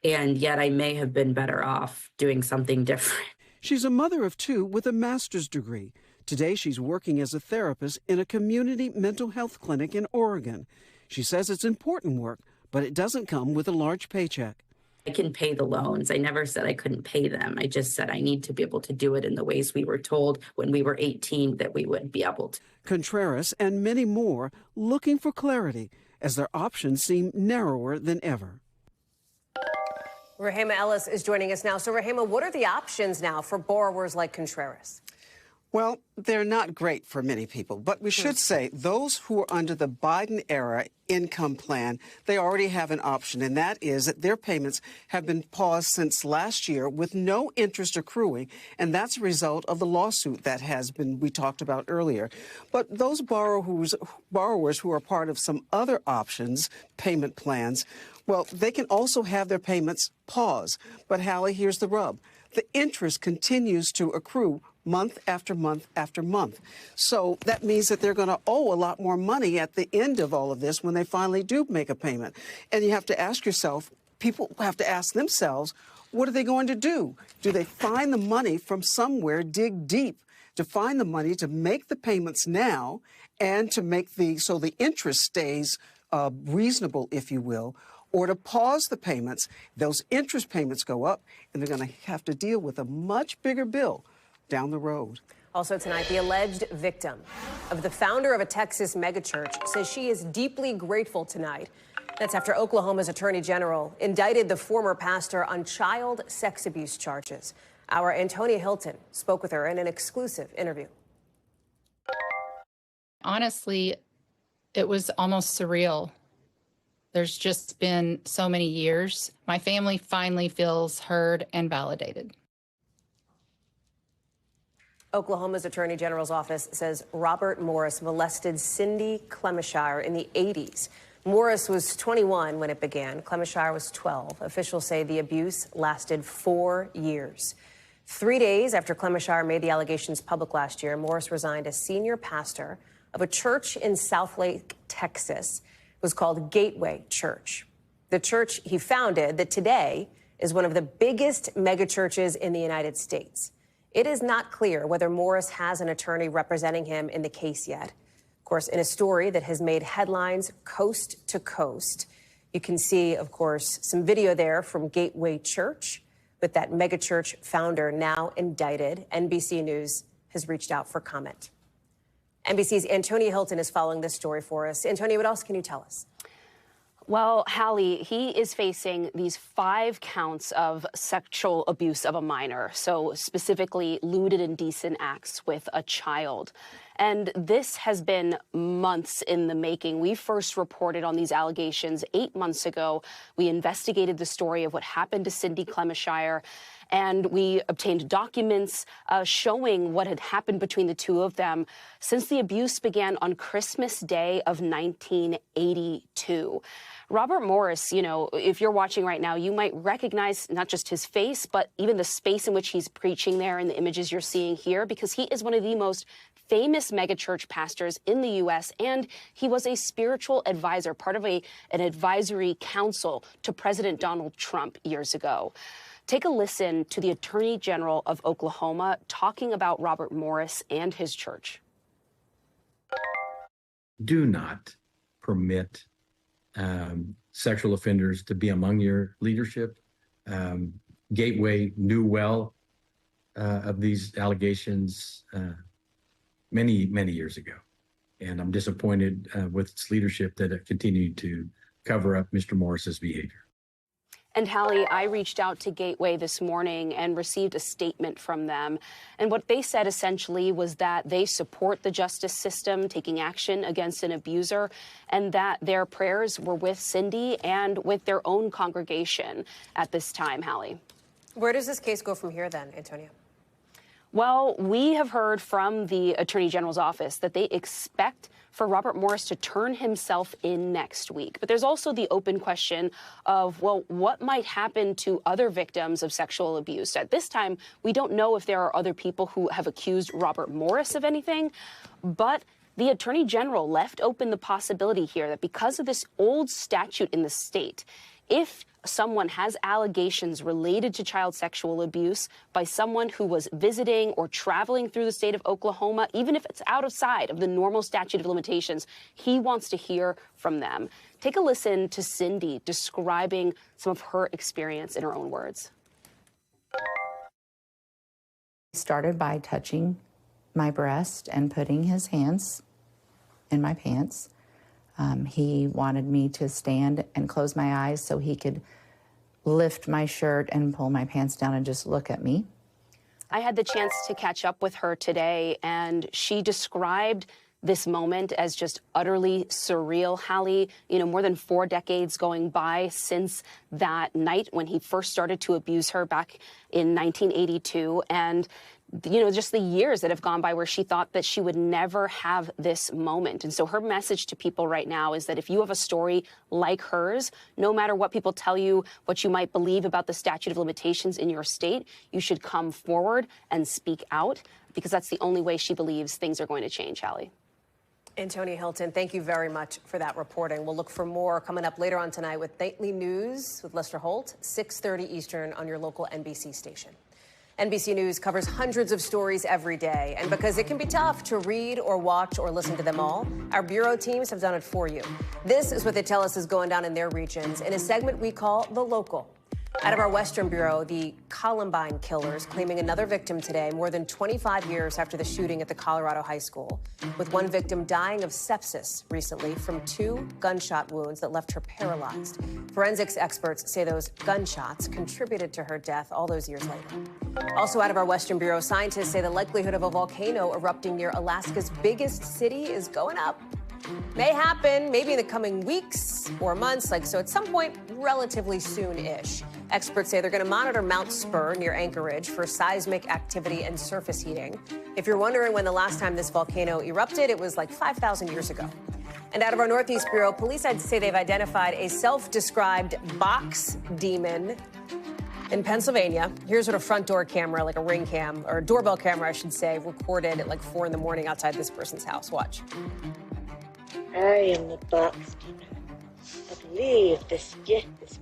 And yet I may have been better off doing something different. She's a mother of two with a master's degree. Today, she's working as a therapist in a community mental health clinic in Oregon. She says it's important work, but it doesn't come with a large paycheck. I can pay the loans. I never said I couldn't pay them. I just said I need to be able to do it in the ways we were told when we were 18 that we would be able to. Contreras and many more looking for clarity as their options seem narrower than ever. Rahema Ellis is joining us now. So, Rahema, what are the options now for borrowers like Contreras? Well, they're not great for many people, but we should say those who are under the Biden-era income plan, they already have an option, and that is that their payments have been paused since last year with no interest accruing, and that's a result of the lawsuit that has been, we talked about earlier. But those borrowers who are part of some other options, payment plans, well, they can also have their payments paused. But, Hallie, here's the rub. The interest continues to accrue month after month after month. So that means that they're going to owe a lot more money at the end of all of this when they finally do make a payment. And you have to ask yourself, people have to ask themselves, what are they going to do? Do they find the money from somewhere, dig deep to find the money to make the payments now and to make so the interest stays reasonable, if you will, or to pause the payments? Those interest payments go up, and they're going to have to deal with a much bigger bill down the road. Also tonight, the alleged victim of the founder of a Texas megachurch says she is deeply grateful tonight. That's after Oklahoma's attorney general indicted the former pastor on child sex abuse charges. Our Antonia Hilton spoke with her in an exclusive interview. Honestly, it was almost surreal. There's just been so many years. My family finally feels heard and validated. Oklahoma's Attorney General's office says Robert Morris molested Cindy Clemishire in the 80s. Morris was 21 when it began. Clemishire was 12. Officials say the abuse lasted 4 years. 3 days after Clemishire made the allegations public last year, Morris resigned as senior pastor of a church in Southlake, Texas. It was called Gateway Church. The church he founded that today is one of the biggest megachurches in the United States. It is not clear whether Morris has an attorney representing him in the case yet. Of course, in a story that has made headlines coast to coast, you can see, of course, some video there from Gateway Church with that megachurch founder now indicted. NBC News has reached out for comment. NBC's Antonia Hilton is following this story for us. Antonia, what else can you tell us? Well, Hallie, he is facing these 5 counts of sexual abuse of a minor, so specifically lewd and indecent acts with a child. And this has been months in the making. We first reported on these allegations 8 months ago. We investigated the story of what happened to Cindy Clemishire, and we obtained documents showing what had happened between the two of them since the abuse began on Christmas Day of 1982. Robert Morris, you know, if you're watching right now, you might recognize not just his face, but even the space in which he's preaching there and the images you're seeing here, because he is one of the most famous megachurch pastors in the U.S., and he was a spiritual advisor, part of an advisory council to President Donald Trump years ago. Take a listen to the Attorney General of Oklahoma talking about Robert Morris and his church. Do not permit sexual offenders to be among your leadership. Gateway knew well of these allegations many, many years ago. And I'm disappointed with its leadership that it continued to cover up Mr. Morris's behavior. And Hallie, I reached out to Gateway this morning and received a statement from them. And what they said essentially was that they support the justice system taking action against an abuser, and that their prayers were with Cindy and with their own congregation at this time, Hallie. Where does this case go from here then, Antonia? Well, we have heard from the Attorney General's office that they expect for Robert Morris to turn himself in next week. But there's also the open question of, well, what might happen to other victims of sexual abuse? At this time, we don't know if there are other people who have accused Robert Morris of anything, but the Attorney General left open the possibility here that because of this old statute in the state, if someone has allegations related to child sexual abuse by someone who was visiting or traveling through the state of Oklahoma, even if it's outside of the normal statute of limitations, he wants to hear from them. Take a listen to Cindy describing some of her experience in her own words. He started by touching my breast and putting his hands in my pants. He wanted me to stand and close my eyes so he could lift my shirt and pull my pants down and just look at me. I had the chance to catch up with her today, and she described this moment as just utterly surreal. Hallie, you know, more than 4 decades going by since that night when he first started to abuse her back in 1982. And you know, just the years that have gone by where she thought that she would never have this moment. And so her message to people right now is that if you have a story like hers, no matter what people tell you, what you might believe about the statute of limitations in your state, you should come forward and speak out, because that's the only way she believes things are going to change, Hallie. Antonia Hilton, thank you very much for that reporting. We'll look for more coming up later on tonight with Nightly News with Lester Holt, 6:30 Eastern on your local NBC station. NBC News covers hundreds of stories every day, and because it can be tough to read or watch or listen to them all, our bureau teams have done it for you. This is what they tell us is going down in their regions in a segment we call The Local. Out of our Western Bureau, the Columbine killers claiming another victim today, more than 25 years after the shooting at the Colorado high school, with one victim dying of sepsis recently from 2 gunshot wounds that left her paralyzed. Forensics experts say those gunshots contributed to her death all those years later. Also out of our Western Bureau, scientists say the likelihood of a volcano erupting near Alaska's biggest city is going up. May happen maybe in the coming weeks or months, so at some point relatively soon-ish. Experts say they're going to monitor Mount Spur near Anchorage for seismic activity and surface heating. If you're wondering when the last time this volcano erupted, it was like 5,000 years ago. And out of our Northeast Bureau, police had to say they've identified a self-described box demon in Pennsylvania. Here's what a front door camera, like a ring cam, or a doorbell camera, I should say, recorded at like 4 in the morning outside this person's house. Watch. I am the box demon. I believe this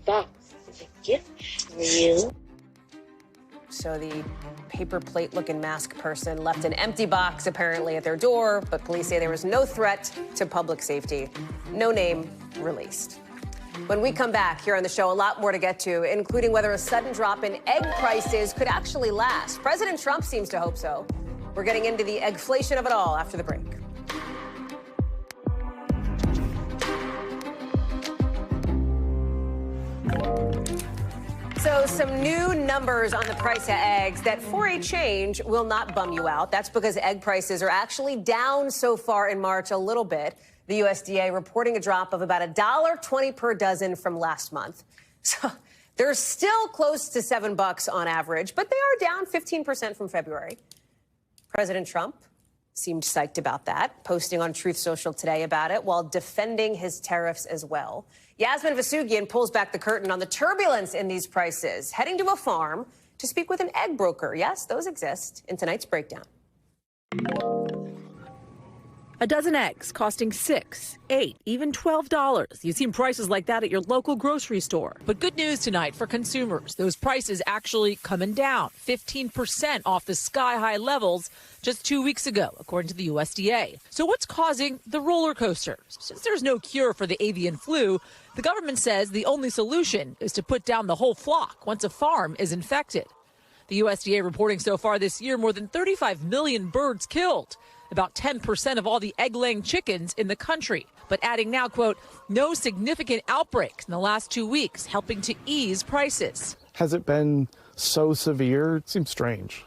box is a gift for you. So the paper plate looking mask person left an empty box apparently at their door, but police say there was no threat to public safety. No name released. When we come back here on the show, a lot more to get to, including whether a sudden drop in egg prices could actually last. President Trump seems to hope so. We're getting into the eggflation of it all after the break. So some new numbers on the price of eggs that for a change will not bum you out. That's because egg prices are actually down so far in March a little bit. The USDA reporting a drop of about $1.20 per dozen from last month. So they're still close to $7 on average, but they are down 15% from February. President Trump seemed psyched about that, posting on Truth Social today about it while defending his tariffs as well. Yasmin Vasugian pulls back the curtain on the turbulence in these prices, heading to a farm to speak with an egg broker. Yes, those exist in tonight's breakdown. A dozen eggs costing $6, $8, even $12. You've seen prices like that at your local grocery store. But good news tonight for consumers. Those prices actually coming down 15% off the sky-high levels just 2 weeks ago, according to the USDA. So what's causing the roller coaster? Since there's no cure for the avian flu, the government says the only solution is to put down the whole flock once a farm is infected. The USDA reporting so far this year more than 35 million birds killed, about 10% of all the egg-laying chickens in the country. but adding now, quote, no significant outbreaks in the last 2 weeks, helping to ease prices. Has it been so severe? It seems strange.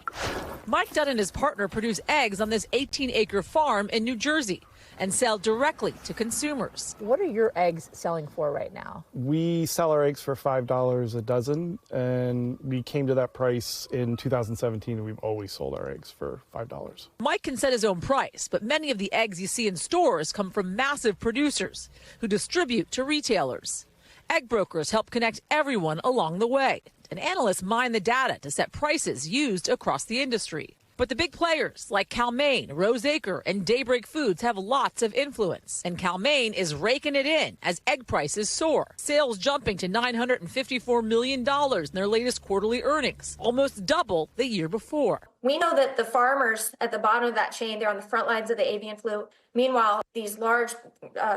Mike Dunn and his partner produce eggs on this 18-acre farm in New Jersey and sell directly to consumers. What are your eggs selling for right now? We sell our eggs for $5 a dozen, and we came to that price in 2017, and we've always sold our eggs for $5. Mike can set his own price, but many of the eggs you see in stores come from massive producers who distribute to retailers. Egg brokers help connect everyone along the way, and analysts mine the data to set prices used across the industry. But the big players like Cal-Maine, Rose Acre, and Daybreak Foods have lots of influence. And Cal-Maine is raking it in as egg prices soar. Sales jumping to $954 million in their latest quarterly earnings, almost double the year before. We know that the farmers at the bottom of that chain, they're on the front lines of the avian flu. Meanwhile, these large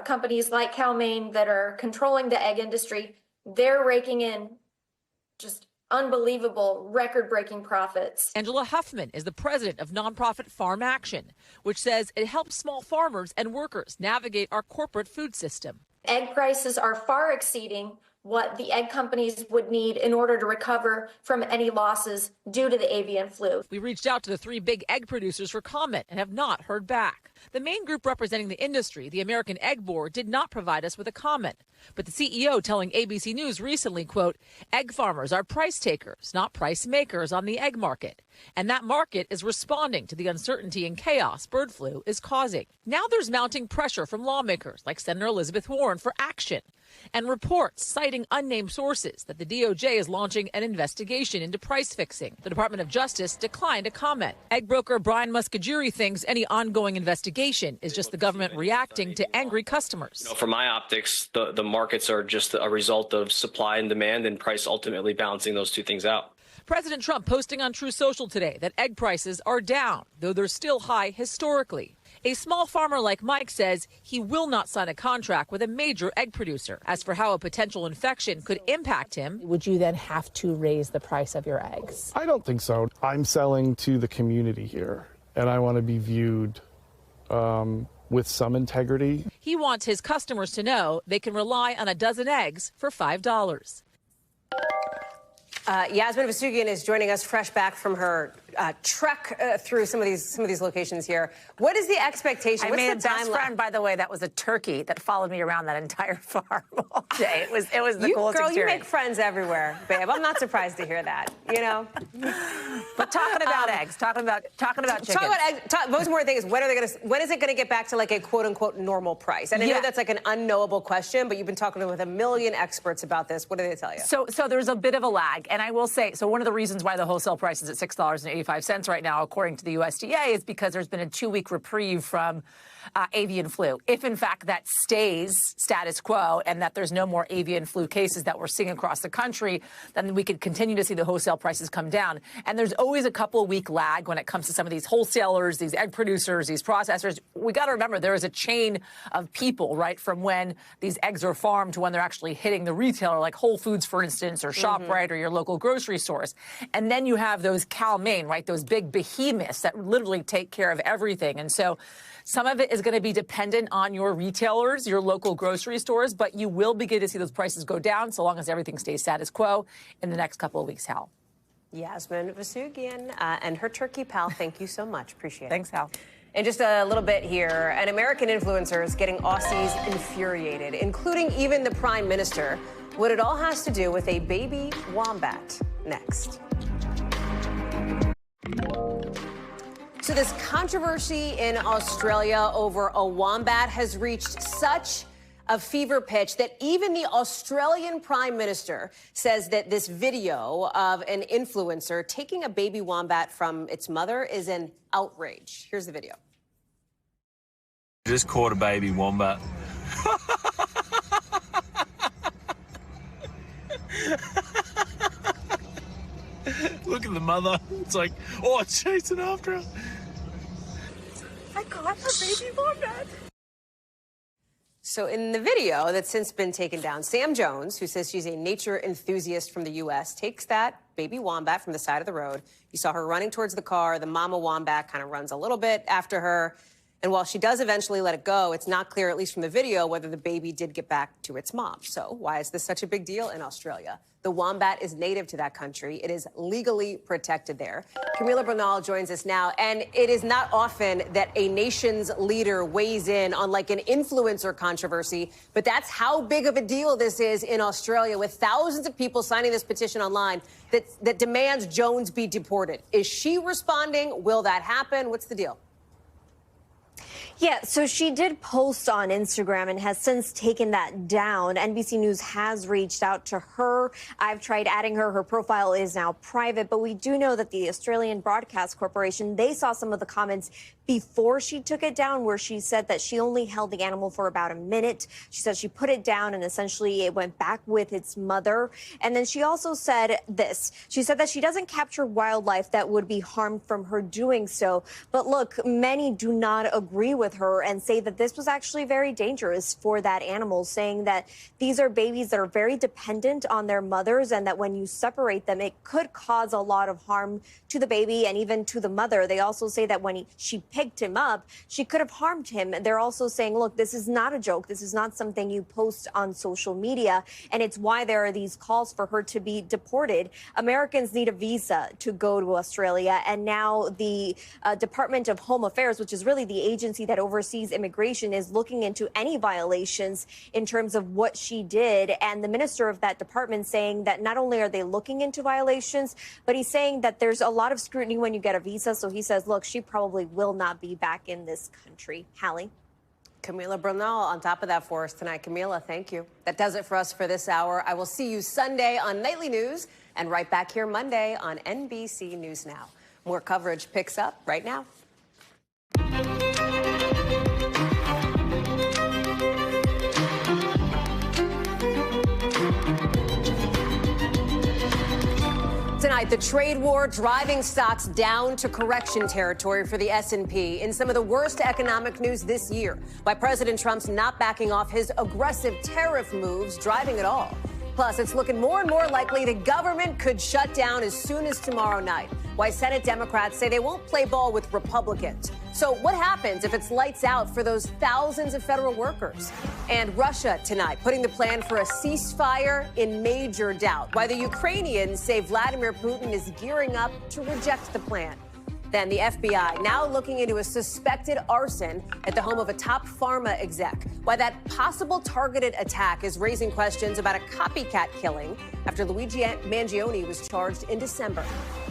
companies like Cal-Maine that are controlling the egg industry, they're raking in just unbelievable record-breaking profits. Angela Huffman is the president of nonprofit Farm Action, which says it helps small farmers and workers navigate our corporate food system. Egg prices are far exceeding what the egg companies would need in order to recover from any losses due to the avian flu. We reached out to the 3 big egg producers for comment and have not heard back. The main group representing the industry, the American Egg Board, did not provide us with a comment. But the CEO telling ABC News recently, quote, egg farmers are price takers, not price makers on the egg market. And that market is responding to the uncertainty and chaos bird flu is causing. Now there's mounting pressure from lawmakers like Senator Elizabeth Warren for action, and reports citing unnamed sources that the DOJ is launching an investigation into price fixing. The Department of Justice declined to comment. Egg broker Brian Muscaguri thinks any ongoing investigation is just the government reacting to angry customers. From my optics, the markets are just a result of supply and demand and price ultimately balancing those two things out. President Trump posting on Truth Social today that egg prices are down, though they're still high historically. A small farmer like Mike says he will not sign a contract with a major egg producer. As for how a potential infection could impact him, would you then have to raise the price of your eggs? I don't think so. I'm selling to the community here, and I want to be viewed with some integrity. He wants his customers to know they can rely on a dozen eggs for $5. Yasmin Vasugian is joining us fresh back from her trek through some of these locations here. What is the expectation? I made a best friend, by the way, that was a turkey that followed me around that entire farm all day. It was the coolest experience. You make friends everywhere, babe. I'm not surprised to hear that. You know. But talking about eggs, talking about chickens. Talk about eggs. Most important thing is when is it going to get back to like a quote unquote normal price? And I know that's like an unknowable question, but you've been talking with a million experts about this. What do they tell you? So there's a bit of a lag, and I will say, so one of the reasons why the wholesale price is at $6.85 right now, according to the USDA, is because there's been a 2-week reprieve from avian flu. If, in fact, that stays status quo and that there's no more avian flu cases that we're seeing across the country, then we could continue to see the wholesale prices come down. And there's always a couple-week lag when it comes to some of these wholesalers, these egg producers, these processors. We got to remember there is a chain of people, right, from when these eggs are farmed to when they're actually hitting the retailer, like Whole Foods, for instance, or ShopRite or your local grocery stores. And then you have those Cal-Maine, right, those big behemoths that literally take care of everything. And so some of it is going to be dependent on your retailers, your local grocery stores, but you will begin to see those prices go down so long as everything stays status quo in the next couple of weeks, Hal. Yasmin Vasugian and her turkey pal, thank you so much. Appreciate it. Thanks, Hal. And just a little bit here, an American influencer is getting Aussies infuriated, including even the Prime Minister. What it all has to do with a baby wombat. Next. So this controversy in Australia over a wombat has reached such a fever pitch that even the Australian Prime Minister says that this video of an influencer taking a baby wombat from its mother is an outrage. Here's the video. Just caught a baby wombat. Look at the mother. It's like, oh, it's chasing after her. I caught a baby wombat. So in the video that's since been taken down, Sam Jones, who says she's a nature enthusiast from the U.S., takes that baby wombat from the side of the road. You saw her running towards the car. The mama wombat kind of runs a little bit after her. And while she does eventually let it go, it's not clear, at least from the video, whether the baby did get back to its mom. So why is this such a big deal in Australia? The wombat is native to that country. It is legally protected there. Camila Bernal joins us now. And it is not often that a nation's leader weighs in on like an influencer controversy, but that's how big of a deal this is in Australia, with thousands of people signing this petition online that demands Jones be deported. Is she responding? Will that happen? What's the deal? Yeah, so she did post on Instagram and has since taken that down. NBC News has reached out to her. I've tried adding her. Her profile is now private, but we do know that the Australian Broadcast Corporation, they saw some of the comments before she took it down, where she said that she only held the animal for about a minute. She said she put it down and essentially it went back with its mother. And then she also said this. She said that she doesn't capture wildlife that would be harmed from her doing so. But look, many do not agree with her and say that this was actually very dangerous for that animal, saying that these are babies that are very dependent on their mothers and that when you separate them, it could cause a lot of harm to the baby and even to the mother. They also say that when she picked him up, she could have harmed him. They're also saying, look, this is not a joke. This is not something you post on social media. And it's why there are these calls for her to be deported. Americans need a visa to go to Australia. And now the Department of Home Affairs, which is really the agency that oversees immigration, is looking into any violations in terms of what she did. And the minister of that department saying that not only are they looking into violations, but he's saying that there's a lot of scrutiny when you get a visa. So he says, look, she probably will not be back in this country. Hallie? Camila Bernal on top of that for us tonight. Camila, thank you. That does it for us for this hour. I will see you Sunday on Nightly News and right back here Monday on NBC News Now. More coverage picks up right now. Tonight, the trade war driving stocks down to correction territory for the S&P in some of the worst economic news this year. Why President Trump's not backing off his aggressive tariff moves, driving it all. Plus, it's looking more and more likely the government could shut down as soon as tomorrow night. Why Senate Democrats say they won't play ball with Republicans. So what happens if it's lights out for those thousands of federal workers? And Russia tonight putting the plan for a ceasefire in major doubt. Why the Ukrainians say Vladimir Putin is gearing up to reject the plan. Then the FBI now looking into a suspected arson at the home of a top Pharma exec. Why that possible targeted attack is raising questions about a copycat killing after Luigi Mangione was charged in December.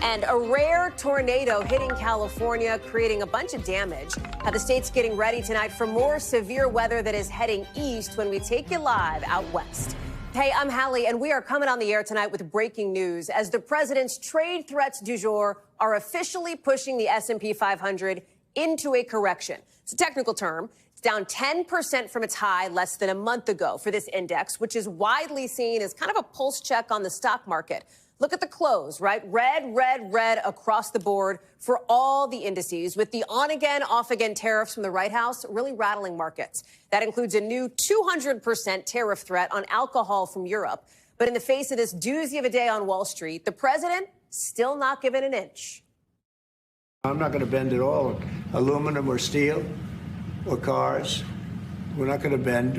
And a rare tornado hitting California, creating a bunch of damage. How the state's getting ready tonight for more severe weather that is heading east when we take you live out west. Hey, I'm Hallie, and we are coming on the air tonight with breaking news as the president's trade threats du jour are officially pushing the S&P 500 into a correction. It's a technical term. It's down 10% from its high less than a month ago for this index, which is widely seen as kind of a pulse check on the stock market. Look at the close, right? Red, red, red across the board for all the indices, with the on-again, off-again tariffs from the White House really rattling markets. That includes a new 200% tariff threat on alcohol from Europe. But in the face of this doozy of a day on Wall Street, the president still not giving an inch. I'm not going to bend at all. Aluminum or steel or cars, we're not going to bend.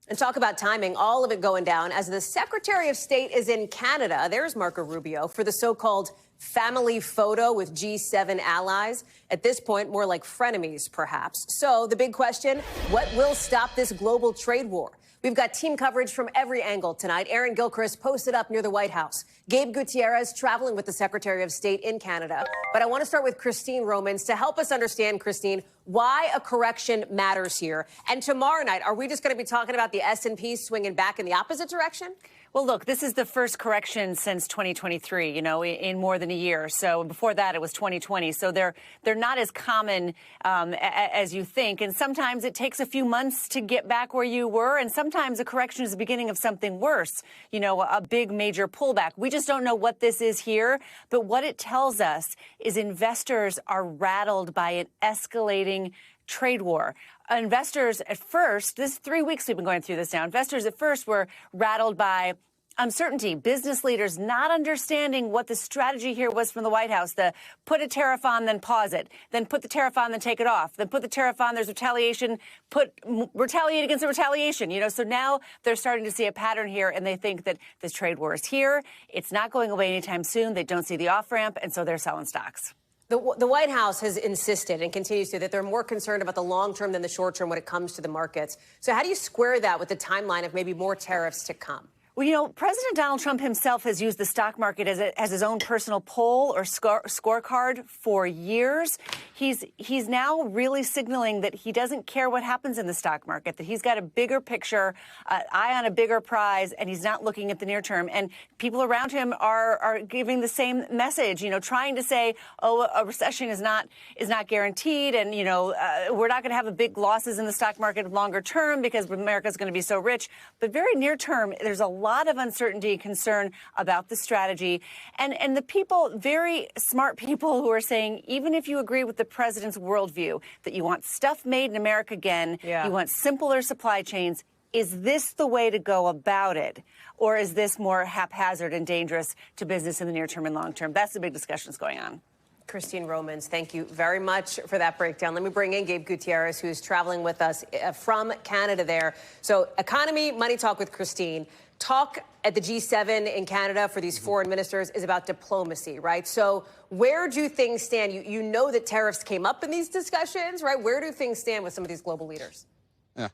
And talk about timing, all of it going down as the Secretary of State is in Canada. There's Marco Rubio for the so-called family photo with G7 allies. At this point, more like frenemies, perhaps. So the big question, what will stop this global trade war? We've got team coverage from every angle tonight. Aaron Gilchrist posted up near the White House. Gabe Gutierrez traveling with the Secretary of State in Canada. But I want to start with Christine Romans to help us understand, Christine, why a correction matters here. And tomorrow night, are we just going to be talking about the S&P swinging back in the opposite direction? Well, look, this is the first correction since 2023, in more than a year. So before that, it was 2020. So they're not as common as you think. And sometimes it takes a few months to get back where you were. And sometimes a correction is the beginning of something worse, a big major pullback. We just don't know what this is here. But what it tells us is investors are rattled by an escalating trade war. Investors at first, this 3 weeks we've been going through this now, investors at first were rattled by uncertainty, business leaders not understanding what the strategy here was from the White House. The put a tariff on, then pause it, then put the tariff on, then take it off, then put the tariff on, there's retaliation, retaliate against the retaliation. So now they're starting to see a pattern here, and they think that this trade war is here. It's not going away anytime soon. They don't see the off-ramp, and so they're selling stocks. The White House has insisted and continues to that they're more concerned about the long term than the short term when it comes to the markets. So how do you square that with the timeline of maybe more tariffs to come? Well, President Donald Trump himself has used the stock market as his own personal poll or scorecard for years. He's now really signaling that he doesn't care what happens in the stock market, that he's got a bigger picture, eye on a bigger prize, and he's not looking at the near term. And people around him are giving the same message, trying to say, oh, a recession is not guaranteed, and we're not going to have a big losses in the stock market longer term because America's going to be so rich. But very near term, there's a lot of uncertainty and concern about the strategy. And the people, very smart people who are saying, even if you agree with the president's worldview, that you want stuff made in America again, you want simpler supply chains, is this the way to go about it? Or is this more haphazard and dangerous to business in the near term and long term? That's the big discussion that's going on. Christine Romans, thank you very much for that breakdown. Let me bring in Gabe Gutierrez, who's traveling with us from Canada there. So economy, money talk with Christine. Talk at the G7 in Canada for these foreign ministers is about diplomacy, right? So where do things stand? You know that tariffs came up in these discussions, right? Where do things stand with some of these global leaders? Yeah.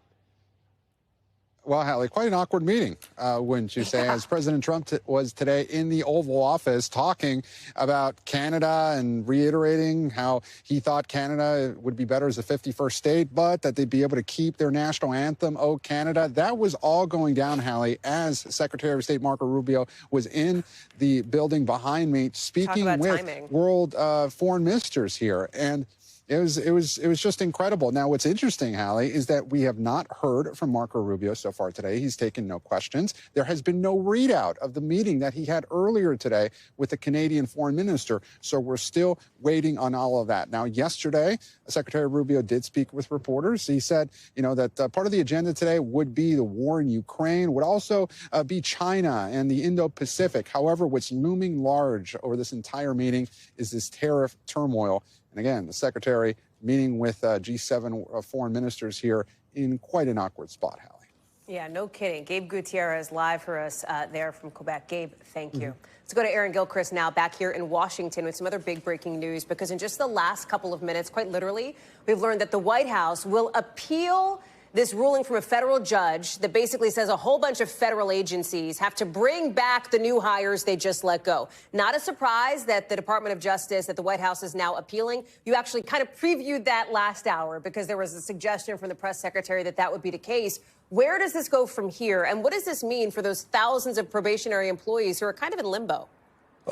Well, Hallie, quite an awkward meeting, wouldn't you say, as President Trump was today in the Oval Office talking about Canada and reiterating how he thought Canada would be better as a 51st state, but that they'd be able to keep their national anthem, "Oh, Canada." That was all going down, Hallie, as Secretary of State Marco Rubio was in the building behind me speaking with timing. World foreign ministers here. And it was just incredible. Now, what's interesting, Hallie, is that we have not heard from Marco Rubio so far today. He's taken no questions. There has been no readout of the meeting that he had earlier today with the Canadian foreign minister. So we're still waiting on all of that. Now, yesterday, Secretary Rubio did speak with reporters. He said, that part of the agenda today would be the war in Ukraine, would also be China and the Indo-Pacific. However, what's looming large over this entire meeting is this tariff turmoil. And again, the secretary meeting with G7 foreign ministers here in quite an awkward spot, Hallie. Yeah, no kidding. Gabe Gutierrez live for us there from Quebec. Gabe, thank you. Let's go to Aaron Gilchrist now back here in Washington with some other big breaking news, because in just the last couple of minutes, quite literally, we've learned that the White House will appeal this ruling from a federal judge that basically says a whole bunch of federal agencies have to bring back the new hires they just let go. Not a surprise that the Department of Justice, that the White House is now appealing. You actually kind of previewed that last hour because there was a suggestion from the press secretary that that would be the case. Where does this go from here? And what does this mean for those thousands of probationary employees who are kind of in limbo?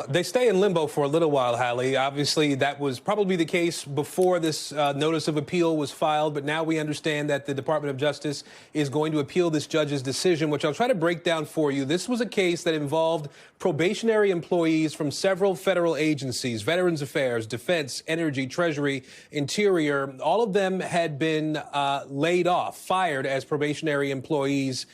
They stay in limbo for a little while, Hallie. Obviously, that was probably the case before this notice of appeal was filed. But now we understand that the Department of Justice is going to appeal this judge's decision, which I'll try to break down for you. This was a case that involved probationary employees from several federal agencies: Veterans Affairs, Defense, Energy, Treasury, Interior. All of them had been laid off, fired as probationary employees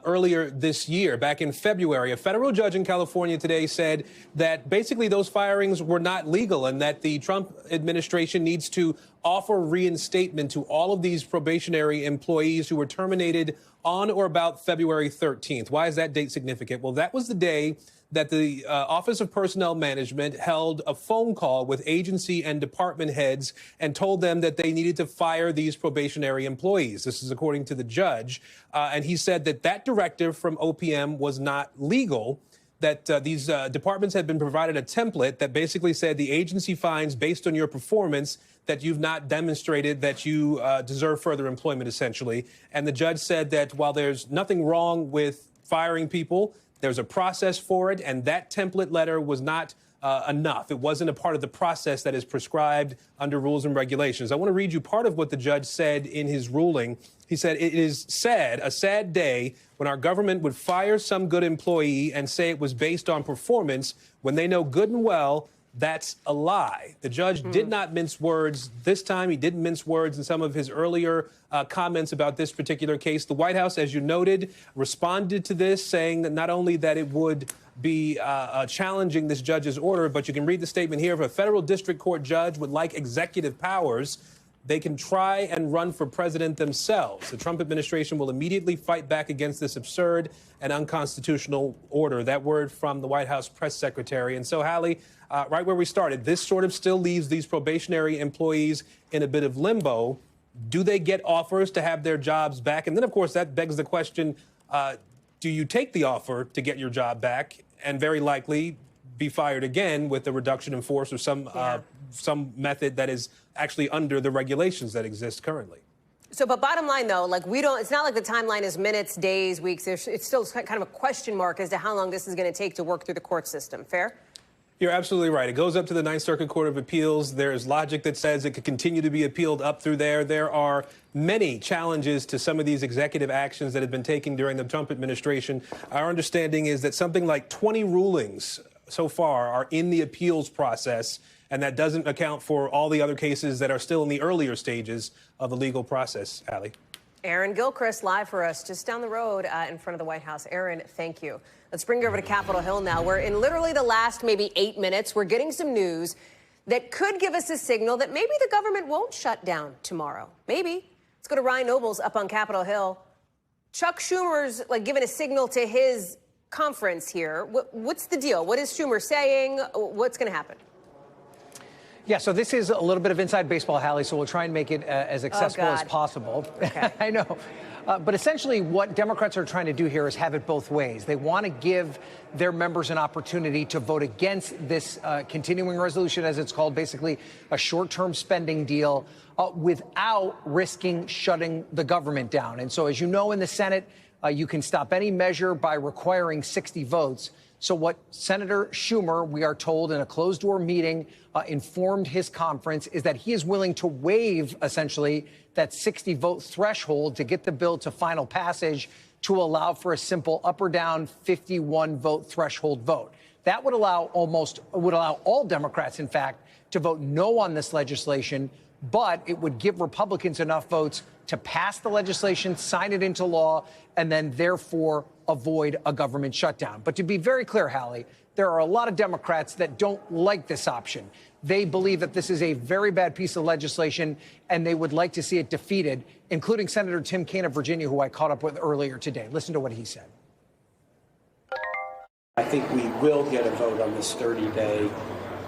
earlier this year. Back in February, a federal judge in California today said that basically those firings were not legal and that the Trump administration needs to offer reinstatement to all of these probationary employees who were terminated on or about February 13th. Why is that date significant? Well, that was the day that the Office of Personnel Management held a phone call with agency and department heads and told them that they needed to fire these probationary employees. This is according to the judge. And he said that that directive from OPM was not legal, that these departments had been provided a template that basically said the agency finds based on your performance that you've not demonstrated that you deserve further employment, essentially. And the judge said that while there's nothing wrong with firing people, there's a process for it, and that template letter was not enough. It wasn't a part of the process that is prescribed under rules and regulations. I want to read you part of what the judge said in his ruling. He said, "It is sad, a sad day, when our government would fire some good employee and say it was based on performance when they know good and well That's a lie. The judge did not mince words this time. He didn't mince words in some of his earlier comments about this particular case. The White House, as you noted, responded to this, saying that not only that it would be challenging this judge's order, but you can read the statement here. If a federal district court judge would like executive powers, they can try and run for president themselves. The Trump administration will immediately fight back against this absurd and unconstitutional order. That word from the White House press secretary. And so, Hallie, right where we started, this sort of still leaves these probationary employees in a bit of limbo. Do they get offers to have their jobs back? And then, of course, that begs the question, do you take the offer to get your job back and very likely be fired again with a reduction in force or some method that is actually under the regulations that exist currently? So, but bottom line, though, like it's not like the timeline is minutes, days, weeks. It's still kind of a question mark as to how long this is going to take to work through the court system. Fair? You're absolutely right. It goes up to the Ninth Circuit Court of Appeals. There's logic that says it could continue to be appealed up through there. There are many challenges to some of these executive actions that have been taken during the Trump administration. Our understanding is that something like 20 rulings so far are in the appeals process, and that doesn't account for all the other cases that are still in the earlier stages of the legal process, Hallie. Aaron Gilchrist live for us just down the road in front of the White House. Aaron, thank you. Let's bring you over to Capitol Hill now, where in literally the last maybe 8 minutes, we're getting some news that could give us a signal that maybe the government won't shut down tomorrow. Maybe. Let's go to Ryan Nobles up on Capitol Hill. Chuck Schumer's giving a signal to his conference here. What's the deal? What is Schumer saying? What's going to happen? Yeah, so this is a little bit of inside baseball, Hallie, so we'll try and make it as accessible as possible. Okay. I know. But essentially what Democrats are trying to do here is have it both ways. They want to give their members an opportunity to vote against this continuing resolution, as it's called, basically a short-term spending deal, without risking shutting the government down. And so, as you know, in the Senate, you can stop any measure by requiring 60 votes. So what Senator Schumer, we are told in a closed-door meeting, informed his conference is that he is willing to waive, essentially, that 60-vote threshold to get the bill to final passage to allow for a simple up or down 51-vote threshold vote. That would allow all Democrats, in fact, to vote no on this legislation, but it would give Republicans enough votes to pass the legislation, sign it into law, and then therefore avoid a government shutdown. But to be very clear, Hallie, there are a lot of Democrats that don't like this option. They believe that this is a very bad piece of legislation, and they would like to see it defeated, including Senator Tim Kaine of Virginia, who I caught up with earlier today. Listen to what he said. I think we will get a vote on this 30-day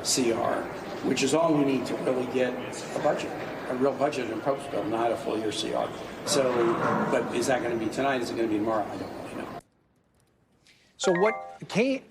CR, which is all we need to really get a budget, a real budget and approach bill, not a full-year CR. So, but is that going to be tonight? Is it going to be tomorrow? I don't really know. So what Kaine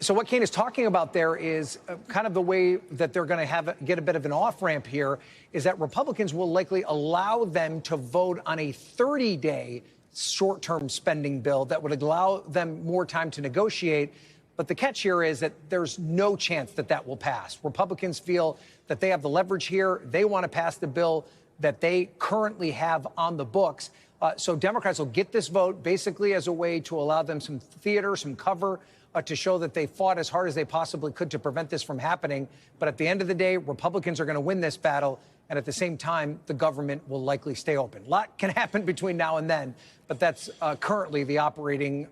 is talking about there is kind of the way that they're going to get a bit of an off-ramp here is that Republicans will likely allow them to vote on a 30-day short-term spending bill that would allow them more time to negotiate. But the catch here is that there's no chance that that will pass. Republicans feel that they have the leverage here. They want to pass the bill that they currently have on the books. So Democrats will get this vote basically as a way to allow them some theater, some cover, to show that they fought as hard as they possibly could to prevent this from happening. But at the end of the day, Republicans are going to win this battle. And at the same time, the government will likely stay open. A lot can happen between now and then, but that's currently the operating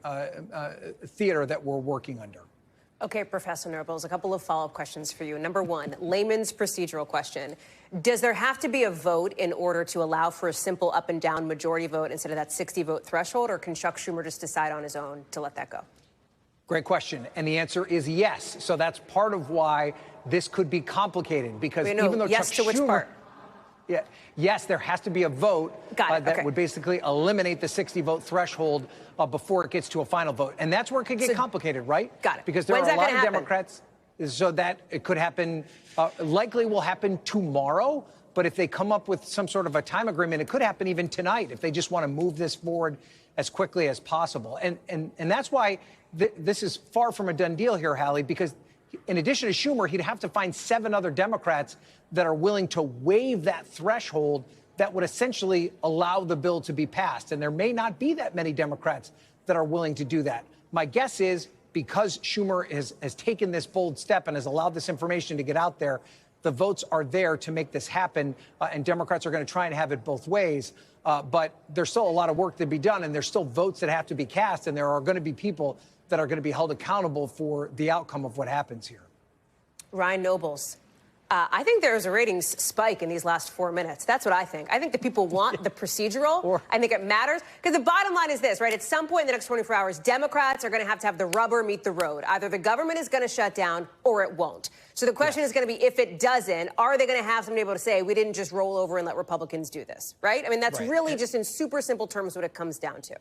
theater that we're working under. Okay, Professor Nobles, a couple of follow-up questions for you. Number one, layman's procedural question. Does there have to be a vote in order to allow for a simple up and down majority vote instead of that 60-vote threshold, or can Chuck Schumer just decide on his own to let that go? Great question. And the answer is yes. So that's part of why this could be complicated, because even though yes Chuck to which Schumer, part? Yeah, yes, there has to be a vote that would basically eliminate the 60-vote threshold before it gets to a final vote. And that's where it could get complicated, right? Got it. Because there are a lot of Democrats, so that it could happen, likely will happen tomorrow. But if they come up with some sort of a time agreement, it could happen even tonight if they just want to move this forward as quickly as possible. And that's why this is far from a done deal here, Hallie, because in addition to Schumer, he'd have to find 7 other Democrats that are willing to waive that threshold that would essentially allow the bill to be passed. And there may not be that many Democrats that are willing to do that. My guess is because Schumer has taken this bold step and has allowed this information to get out there, the votes are there to make this happen, and Democrats are going to try and have it both ways. But there's still a lot of work to be done, and there's still votes that have to be cast, and there are going to be people that are going to be held accountable for the outcome of what happens here. Ryan Nobles. I think there's a ratings spike in these last 4 minutes. That's what I think. I think the people want the procedural. I think it matters. Because the bottom line is this, right? At some point in the next 24 hours, Democrats are going to have the rubber meet the road. Either the government is going to shut down or it won't. So the question is going to be, if it doesn't, are they going to have somebody able to say, we didn't just roll over and let Republicans do this, right? I mean, that's really just in super simple terms what it comes down to.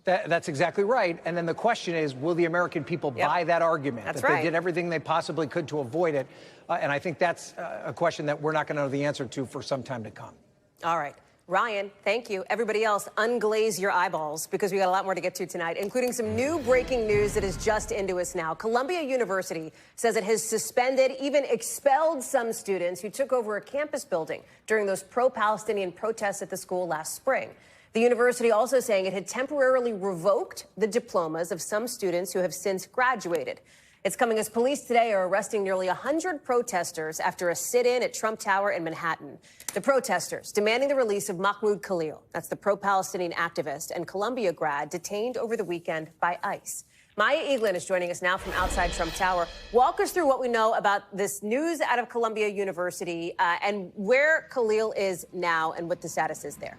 That's exactly right. And then the question is, will the American people buy that argument? That's that right. They did everything they possibly could to avoid it. And I think that's a question that we're not going to know the answer to for some time to come. All right. Ryan, thank you. Everybody else, unglaze your eyeballs because we got a lot more to get to tonight, including some new breaking news that is just into us now. Columbia University says it has suspended, even expelled some students who took over a campus building during those pro-Palestinian protests at the school last spring. The university also saying it had temporarily revoked the diplomas of some students who have since graduated. It's coming as police today are arresting nearly 100 protesters after a sit-in at Trump Tower in Manhattan. The protesters demanding the release of Mahmoud Khalil, that's the pro-Palestinian activist and Columbia grad detained over the weekend by ICE. Maya Eaglin is joining us now from outside Trump Tower. Walk us through what we know about this news out of Columbia University and where Khalil is now and what the status is there.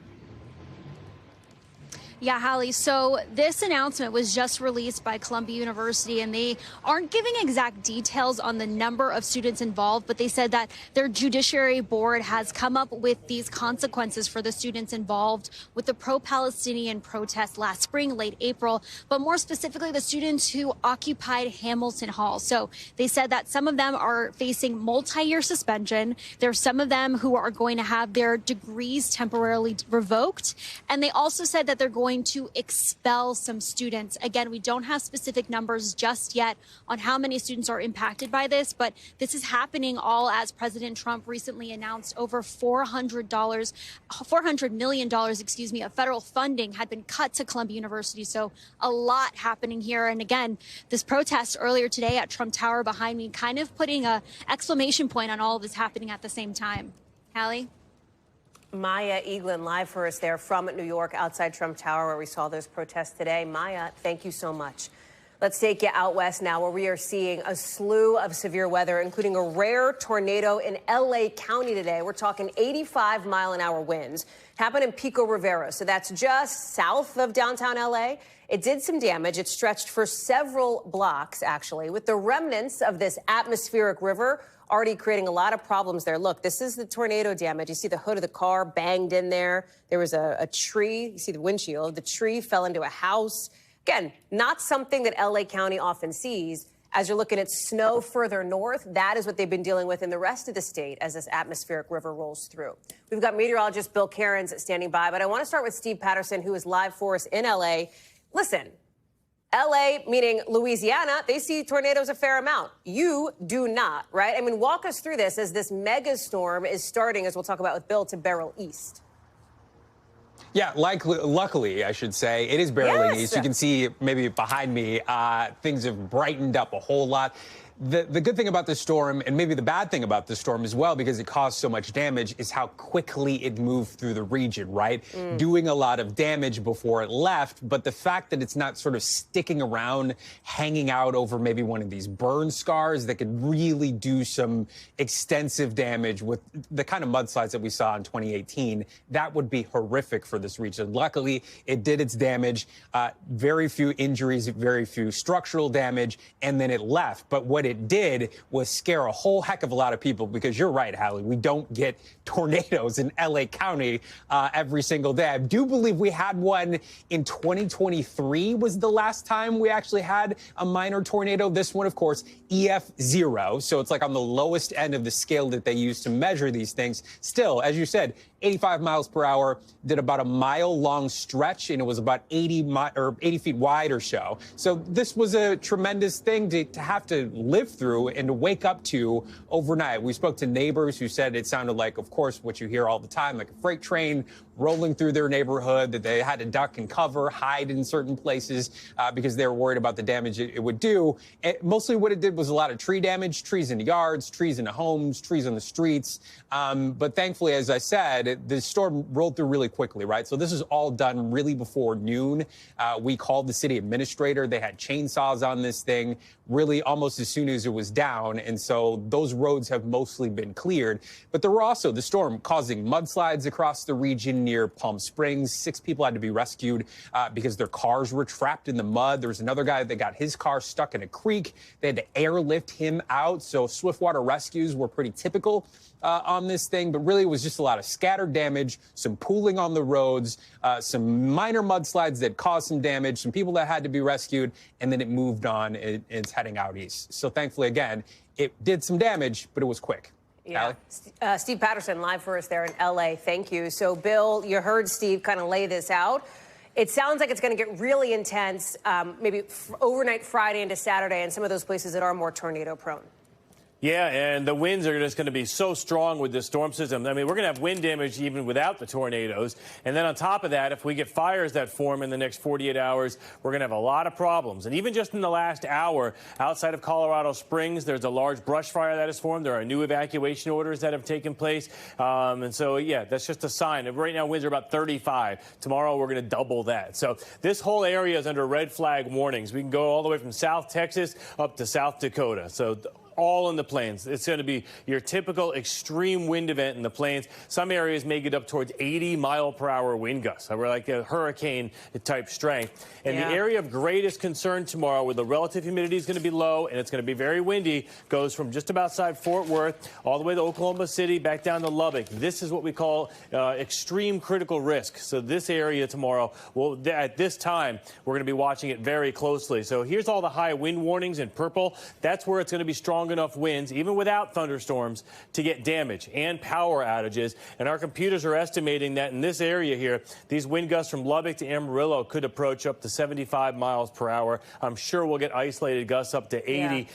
Yeah, Hallie. So this announcement was just released by Columbia University, and they aren't giving exact details on the number of students involved, but they said that their judiciary board has come up with these consequences for the students involved with the pro-Palestinian protest last spring, late April, but more specifically, the students who occupied Hamilton Hall. So they said that some of them are facing multi-year suspension. There's some of them who are going to have their degrees temporarily revoked, and they also said that they're going to expel some students. Again, we don't have specific numbers just yet on how many students are impacted by this, but this is happening all as President Trump recently announced over $400 million, of federal funding had been cut to Columbia University. So a lot happening here. And again, this protest earlier today at Trump Tower behind me, kind of putting an exclamation point on all of this happening at the same time. Hallie? Maya Eaglin live for us there from New York outside Trump Tower where we saw those protests today. Maya, thank you so much. Let's take you out west now where we are seeing a slew of severe weather, including a rare tornado in L.A. County today. We're talking 85-mile-an-hour winds. Happened in Pico Rivera, so that's just south of downtown L.A. It did some damage. It stretched for several blocks, actually, with the remnants of this atmospheric river already creating a lot of problems there. Look, this is the tornado damage. You see the hood of the car banged in there. There was a tree. You see the windshield. The tree fell into a house. Again, not something that L.A. County often sees. As you're looking at snow further north, that is what they've been dealing with in the rest of the state as this atmospheric river rolls through. We've got meteorologist Bill Cairns standing by, but I want to start with Steve Patterson, who is live for us in L.A. Listen, L.A., meaning Louisiana, they see tornadoes a fair amount. You do not, right? I mean, walk us through this as this mega storm is starting, as we'll talk about with Bill, to barrel east. Yeah, luckily, I should say, it is barreling east. You can see maybe behind me, things have brightened up a whole lot. The good thing about this storm, and maybe the bad thing about this storm as well, because it caused so much damage, is how quickly it moved through the region, right? Doing a lot of damage before it left, but the fact that it's not sort of sticking around, hanging out over maybe one of these burn scars that could really do some extensive damage with the kind of mudslides that we saw in 2018, that would be horrific for this region. Luckily, it did its damage, very few injuries, very few structural damage, and then it left. But what it did was scare a whole heck of a lot of people, because you're right, Hallie, we don't get tornadoes in L.A. County every single day. I do believe we had one in 2023 was the last time we actually had a minor tornado. This one, of course, EF0. So it's like on the lowest end of the scale that they use to measure these things. Still, as you said, 85 miles per hour, did about a mile-long stretch, and it was about 80 feet wide or so. So this was a tremendous thing to have to live through and to wake up to overnight. We spoke to neighbors who said it sounded like, of course, what you hear all the time, like a freight train rolling through their neighborhood, that they had to duck and cover, hide in certain places because they were worried about the damage it would do. And mostly what it did was a lot of tree damage, trees in the yards, trees in the homes, trees on the streets. But thankfully, as I said, the storm rolled through really quickly, right? So this is all done really before noon. We called the city administrator. They had chainsaws on this thing really almost as soon as it was down. And so those roads have mostly been cleared. But there were also the storm causing mudslides across the region near Palm Springs. 6 people had to be rescued because their cars were trapped in the mud. There was another guy that got his car stuck in a creek. They had to airlift him out. So swiftwater rescues were pretty typical on this thing, but really it was just a lot of scattered damage, some pooling on the roads, some minor mudslides that caused some damage, some people that had to be rescued, and then it moved on. It's heading out east. So thankfully, again, it did some damage, but it was quick. Yeah. Steve Patterson, live for us there in L.A. Thank you. So, Bill, you heard Steve kind of lay this out. It sounds like it's going to get really intense, maybe overnight Friday into Saturday in some of those places that are more tornado prone. Yeah, and the winds are just going to be so strong with this storm system. I mean, we're going to have wind damage even without the tornadoes. And then on top of that, if we get fires that form in the next 48 hours, we're going to have a lot of problems. And even just in the last hour, outside of Colorado Springs, there's a large brush fire that has formed. There are new evacuation orders that have taken place. And so, yeah, that's just a sign. Right now, winds are about 35. Tomorrow, we're going to double that. So this whole area is under red flag warnings. We can go all the way from South Texas up to South Dakota. So all in the plains. It's going to be your typical extreme wind event in the plains. Some areas may get up towards 80-mile-per-hour wind gusts. We're like a hurricane-type strength. And the area of greatest concern tomorrow, where the relative humidity is going to be low and it's going to be very windy, goes from just about outside Fort Worth all the way to Oklahoma City, back down to Lubbock. This is what we call extreme critical risk. So this area tomorrow, at this time, we're going to be watching it very closely. So here's all the high wind warnings in purple. That's where it's going to be strong enough winds, even without thunderstorms, to get damage and power outages. And our computers are estimating that in this area here, these wind gusts from Lubbock to Amarillo could approach up to 75 miles per hour. I'm sure we'll get isolated gusts up to 80.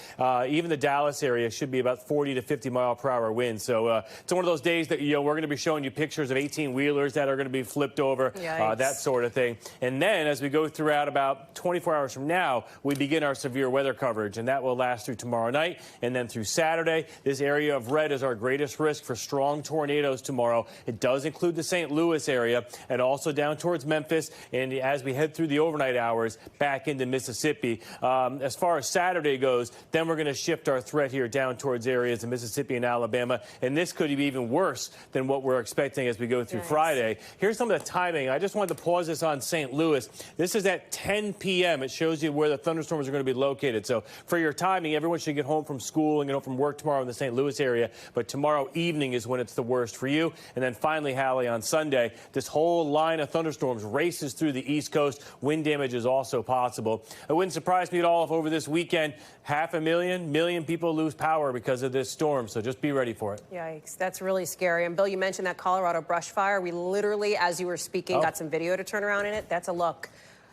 Even the Dallas area should be about 40 to 50 mile per hour winds. So it's one of those days that we're going to be showing you pictures of 18-wheelers that are going to be flipped over, that sort of thing. And then as we go throughout about 24 hours from now, we begin our severe weather coverage, and that will last through tomorrow night. And then through Saturday, this area of red is our greatest risk for strong tornadoes tomorrow. It does include the St. Louis area and also down towards Memphis. And as we head through the overnight hours back into Mississippi, as far as Saturday goes, then we're going to shift our threat here down towards areas of Mississippi and Alabama. And this could be even worse than what we're expecting as we go through Friday. Here's some of the timing. I just wanted to pause this on St. Louis. This is at 10 p.m. It shows you where the thunderstorms are going to be located. So for your timing, everyone should get home from school and get home from work tomorrow in the St. Louis area. But tomorrow evening is when it's the worst for you. And then finally, Hallie, on Sunday, this whole line of thunderstorms races through the East Coast. Wind damage is also possible. It wouldn't surprise me at all if over this weekend, 500,000 people lose power because of this storm. So just be ready for it. Yikes. That's really scary. And Bill, you mentioned that Colorado brush fire. We literally, as you were speaking, got some video to turn around in it. That's a look.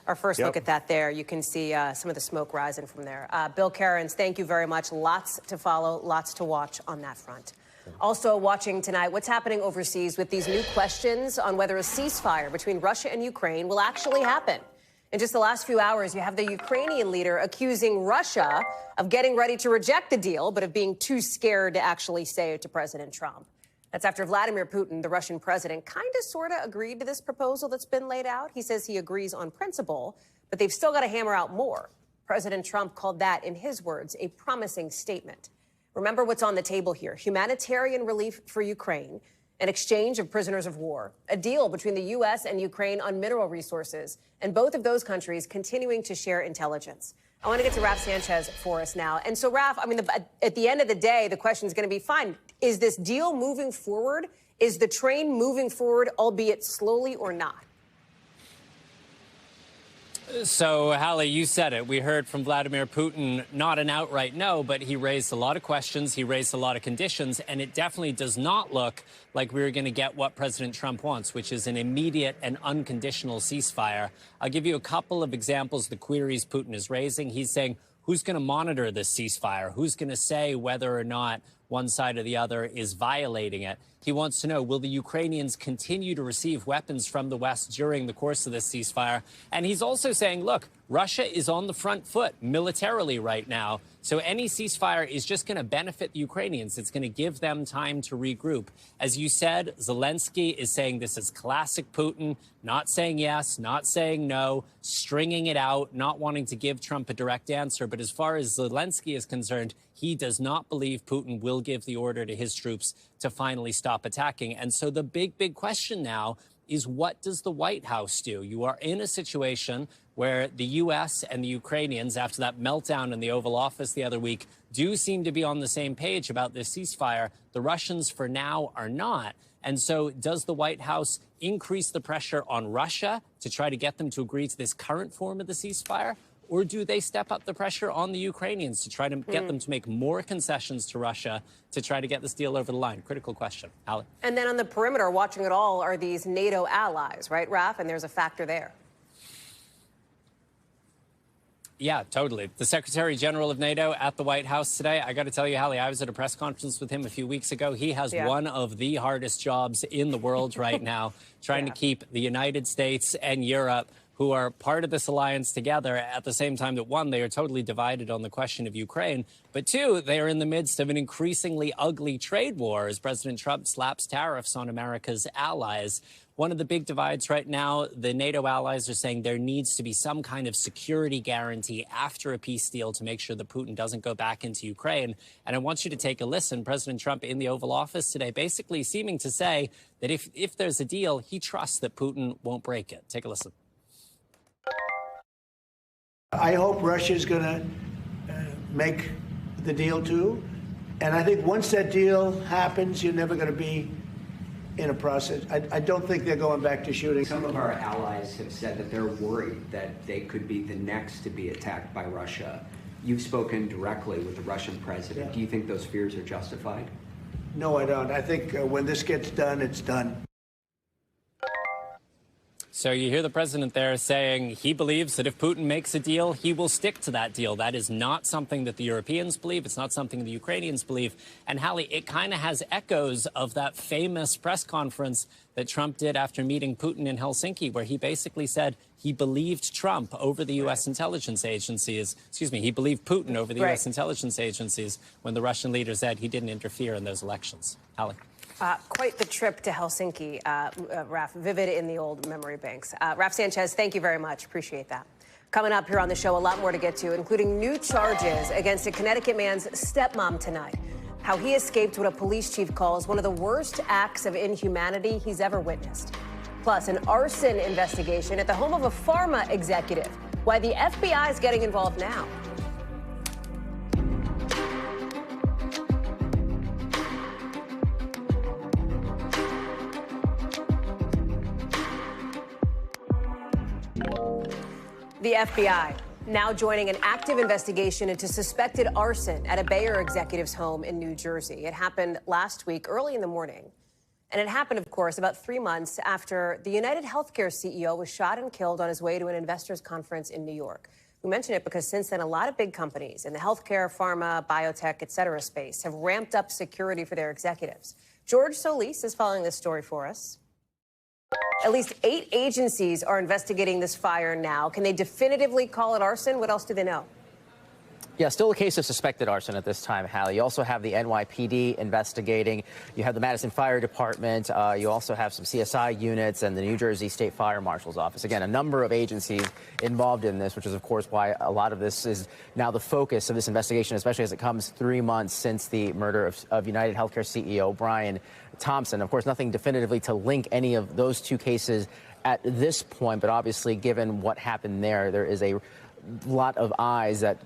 Our first look at that there. You can see some of the smoke rising from there. Bill Cairns, thank you very much. Lots to follow, lots to watch on that front. Also watching tonight, what's happening overseas with these new questions on whether a ceasefire between Russia and Ukraine will actually happen. In just the last few hours, you have the Ukrainian leader accusing Russia of getting ready to reject the deal, but of being too scared to actually say it to President Trump. That's after Vladimir Putin, the Russian president, kind of sort of agreed to this proposal that's been laid out. He says he agrees on principle, but they've still got to hammer out more. President Trump called that, in his words, a promising statement. Remember what's on the table here: humanitarian relief for Ukraine, an exchange of prisoners of war, a deal between the U.S. and Ukraine on mineral resources, and both of those countries continuing to share intelligence. I want to get to Raph Sanchez for us now. And so, Raph, I mean, at the end of the day, the question is going to be, fine, is this deal moving forward? Is the train moving forward, albeit slowly, or not? So, Hallie, you said it. We heard from Vladimir Putin, not an outright no, but he raised a lot of questions. He raised a lot of conditions, and it definitely does not look like we're going to get what President Trump wants, which is an immediate and unconditional ceasefire. I'll give you a couple of examples of the queries Putin is raising. He's saying, who's going to monitor this ceasefire? Who's going to say whether or not one side or the other is violating it? He wants to know, will the Ukrainians continue to receive weapons from the West during the course of this ceasefire? And he's also saying, look, Russia is on the front foot militarily right now. So any ceasefire is just going to benefit the Ukrainians. It's going to give them time to regroup. As you said, Zelensky is saying this is classic Putin, not saying yes, not saying no, stringing it out, not wanting to give Trump a direct answer. But as far as Zelensky is concerned, he does not believe Putin will give the order to his troops to finally stop attacking. And so the big question now is, what does the White House do? You are in a situation where the U.S. and the Ukrainians, after that meltdown in the Oval Office the other week, do seem to be on the same page about this ceasefire. The Russians, for now, are not. And so does the White House increase the pressure on Russia to try to get them to agree to this current form of the ceasefire? Or do they step up the pressure on the Ukrainians to try to get them to make more concessions to Russia to try to get this deal over the line? Critical question. Hallie. And then on the perimeter, watching it all, are these NATO allies, right, Raph? And there's a factor there. Yeah, totally. The Secretary General of NATO at the White House today, I got to tell you, Hallie, I was at a press conference with him a few weeks ago. He has one of the hardest jobs in the world right now, trying to keep the United States and Europe, who are part of this alliance, together at the same time that, one, they are totally divided on the question of Ukraine, but two, they are in the midst of an increasingly ugly trade war as President Trump slaps tariffs on America's allies. One of the big divides right now, the NATO allies are saying there needs to be some kind of security guarantee after a peace deal to make sure that Putin doesn't go back into Ukraine. And I want you to take a listen. President Trump in the Oval Office today basically seeming to say that if there's a deal, he trusts that Putin won't break it. Take a listen. I hope Russia's going to make the deal, too. And I think once that deal happens, you're never going to be in a process. I don't think they're going back to shooting. Some of our allies have said that they're worried that they could be the next to be attacked by Russia. You've spoken directly with the Russian president. Do you think those fears are justified? No, I don't. I think when this gets done, it's done. So you hear the president there saying he believes that if Putin makes a deal, he will stick to that deal. That is not something that the Europeans believe. It's not something the Ukrainians believe. And Hallie, it kind of has echoes of that famous press conference that Trump did after meeting Putin in Helsinki, where he basically said he believed Trump over the U.S. intelligence agencies. Excuse me, he believed Putin over the U.S. intelligence agencies when the Russian leader said he didn't interfere in those elections. Hallie. Quite the trip to Helsinki, Raph, vivid in the old memory banks. Raph Sanchez, thank you very much. Appreciate that. Coming up here on the show, a lot more to get to, including new charges against a Connecticut man's stepmom tonight. How he escaped what a police chief calls one of the worst acts of inhumanity he's ever witnessed. Plus, an arson investigation at the home of a Pharma executive. Why the FBI is getting involved now. The FBI now joining an active investigation into suspected arson at a Bayer executive's home in New Jersey. It happened last week, early in the morning. And it happened, of course, about 3 months after the United Healthcare CEO was shot and killed on his way to an investors conference in New York. We mention it because since then, a lot of big companies in the healthcare, pharma, biotech, et cetera space have ramped up security for their executives. George Solis is following this story for us. At least 8 agencies are investigating this fire now. Can they definitively call it arson? What else do they know? Yeah, still a case of suspected arson at this time, Hallie. You also have the NYPD investigating. You have the Madison Fire Department. You also have some CSI units and the New Jersey State Fire Marshal's Office. Again, a number of agencies involved in this, which is, of course, why a lot of this is now the focus of this investigation, especially as it comes 3 months since the murder of United Healthcare CEO Brian Thompson. Of course, nothing definitively to link any of those 2 cases at this point, but obviously, given what happened there is a lot of eyes that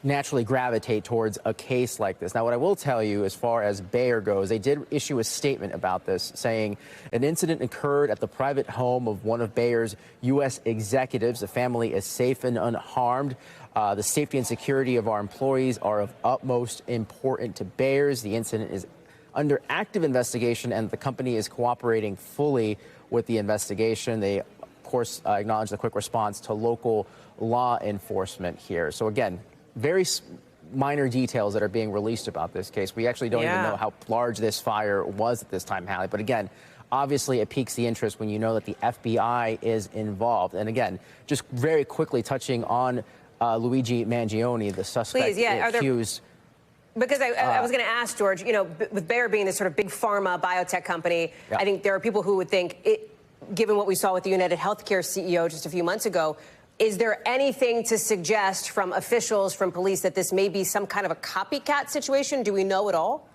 naturally gravitate towards a case like this. Now, what I will tell you as far as Bayer goes, they did issue a statement about this, saying an incident occurred at the private home of one of Bayer's U.S. executives. The family is safe and unharmed. The safety and security of our employees are of utmost importance to Bayer's. The incident is under active investigation, and the company is cooperating fully with the investigation. They course, acknowledge the quick response to local law enforcement here. So again, very minor details that are being released about this case. We actually don't even know how large this fire was at this time, Hallie. But again, obviously it piques the interest when you know that the FBI is involved. And again, just very quickly touching on Luigi Mangione, the suspect accused. Because I was going to ask, George, you know, with Bayer being this sort of big pharma biotech company, I think there are people who would think, given what we saw with the United Healthcare CEO just a few months ago, is there anything to suggest from officials, from police, that this may be some kind of a copycat situation? Do we know at all?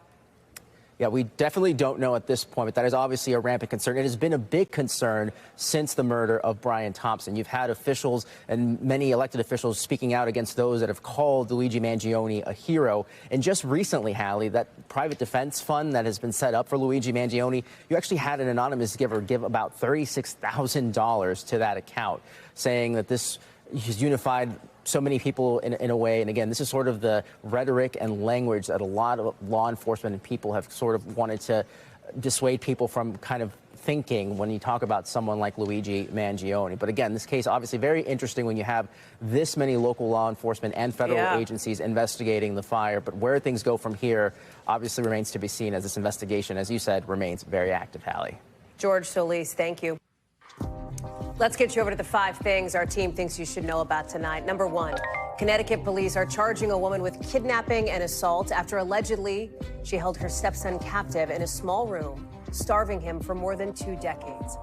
Yeah, we definitely don't know at this point, but that is obviously a rampant concern. It has been a big concern since the murder of Brian Thompson. You've had officials and many elected officials speaking out against those that have called Luigi Mangione a hero. And just recently, Hallie, that private defense fund that has been set up for Luigi Mangione, you actually had an anonymous giver give about $36,000 to that account, saying that this has unified so many people in a way. And again, this is sort of the rhetoric and language that a lot of law enforcement and people have sort of wanted to dissuade people from kind of thinking when you talk about someone like Luigi Mangione. But again, this case obviously very interesting when you have this many local law enforcement and federal agencies investigating the fire. But where things go from here obviously remains to be seen, as this investigation, as you said, remains very active, Hallie. George Solis, thank you. Let's get you over to the 5 things our team thinks you should know about tonight. Number 1, Connecticut police are charging a woman with kidnapping and assault after allegedly she held her stepson captive in a small room, starving him for more than 2 decades.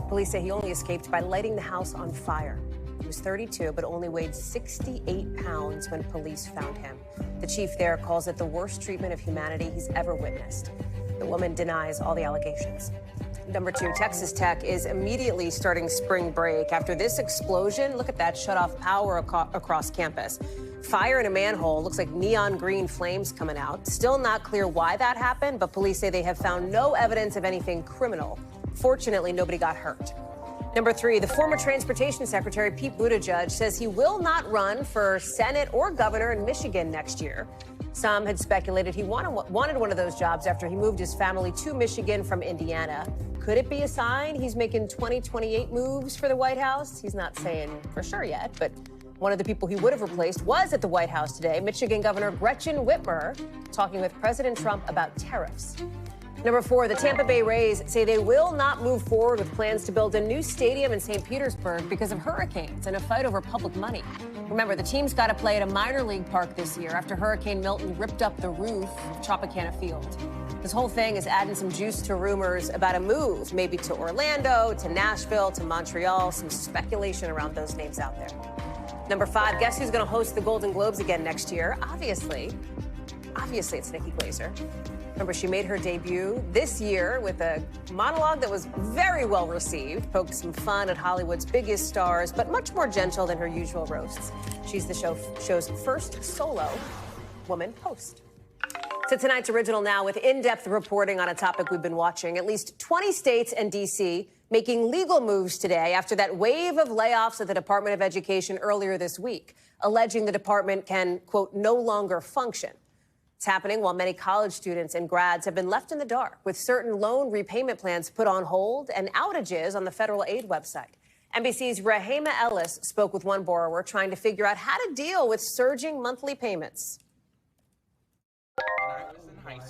Police say he only escaped by lighting the house on fire. He was 32, but only weighed 68 pounds when police found him. The chief there calls it the worst treatment of humanity he's ever witnessed. The woman denies all the allegations. Number 2, Texas Tech is immediately starting spring break after this explosion. Look at that, shut off power across campus. Fire in a manhole, looks like neon green flames coming out. Still not clear why that happened, but police say they have found no evidence of anything criminal. Fortunately, nobody got hurt. Number 3, the former Transportation Secretary Pete Buttigieg says he will not run for Senate or governor in Michigan next year. Some had speculated he wanted one of those jobs after he moved his family to Michigan from Indiana. Could it be a sign he's making 2028 moves for the White House? He's not saying for sure yet, but one of the people he would have replaced was at the White House today, Michigan Governor Gretchen Whitmer, talking with President Trump about tariffs. Number 4, the Tampa Bay Rays say they will not move forward with plans to build a new stadium in St. Petersburg because of hurricanes and a fight over public money. Remember, the team's got to play at a minor league park this year after Hurricane Milton ripped up the roof of Tropicana Field. This whole thing is adding some juice to rumors about a move, maybe to Orlando, to Nashville, to Montreal. Some speculation around those names out there. Number 5, guess who's going to host the Golden Globes again next year? Obviously, it's Nikki Glaser. Remember, she made her debut this year with a monologue that was very well received, poked some fun at Hollywood's biggest stars, but much more gentle than her usual roasts. She's the show's first solo woman host. To tonight's original now with in-depth reporting on a topic we've been watching. At least 20 states and D.C. making legal moves today after that wave of layoffs at the Department of Education earlier this week, alleging the department can, quote, no longer function. It's happening while many college students and grads have been left in the dark with certain loan repayment plans put on hold and outages on the federal aid website. NBC's Rahema Ellis spoke with one borrower trying to figure out how to deal with surging monthly payments.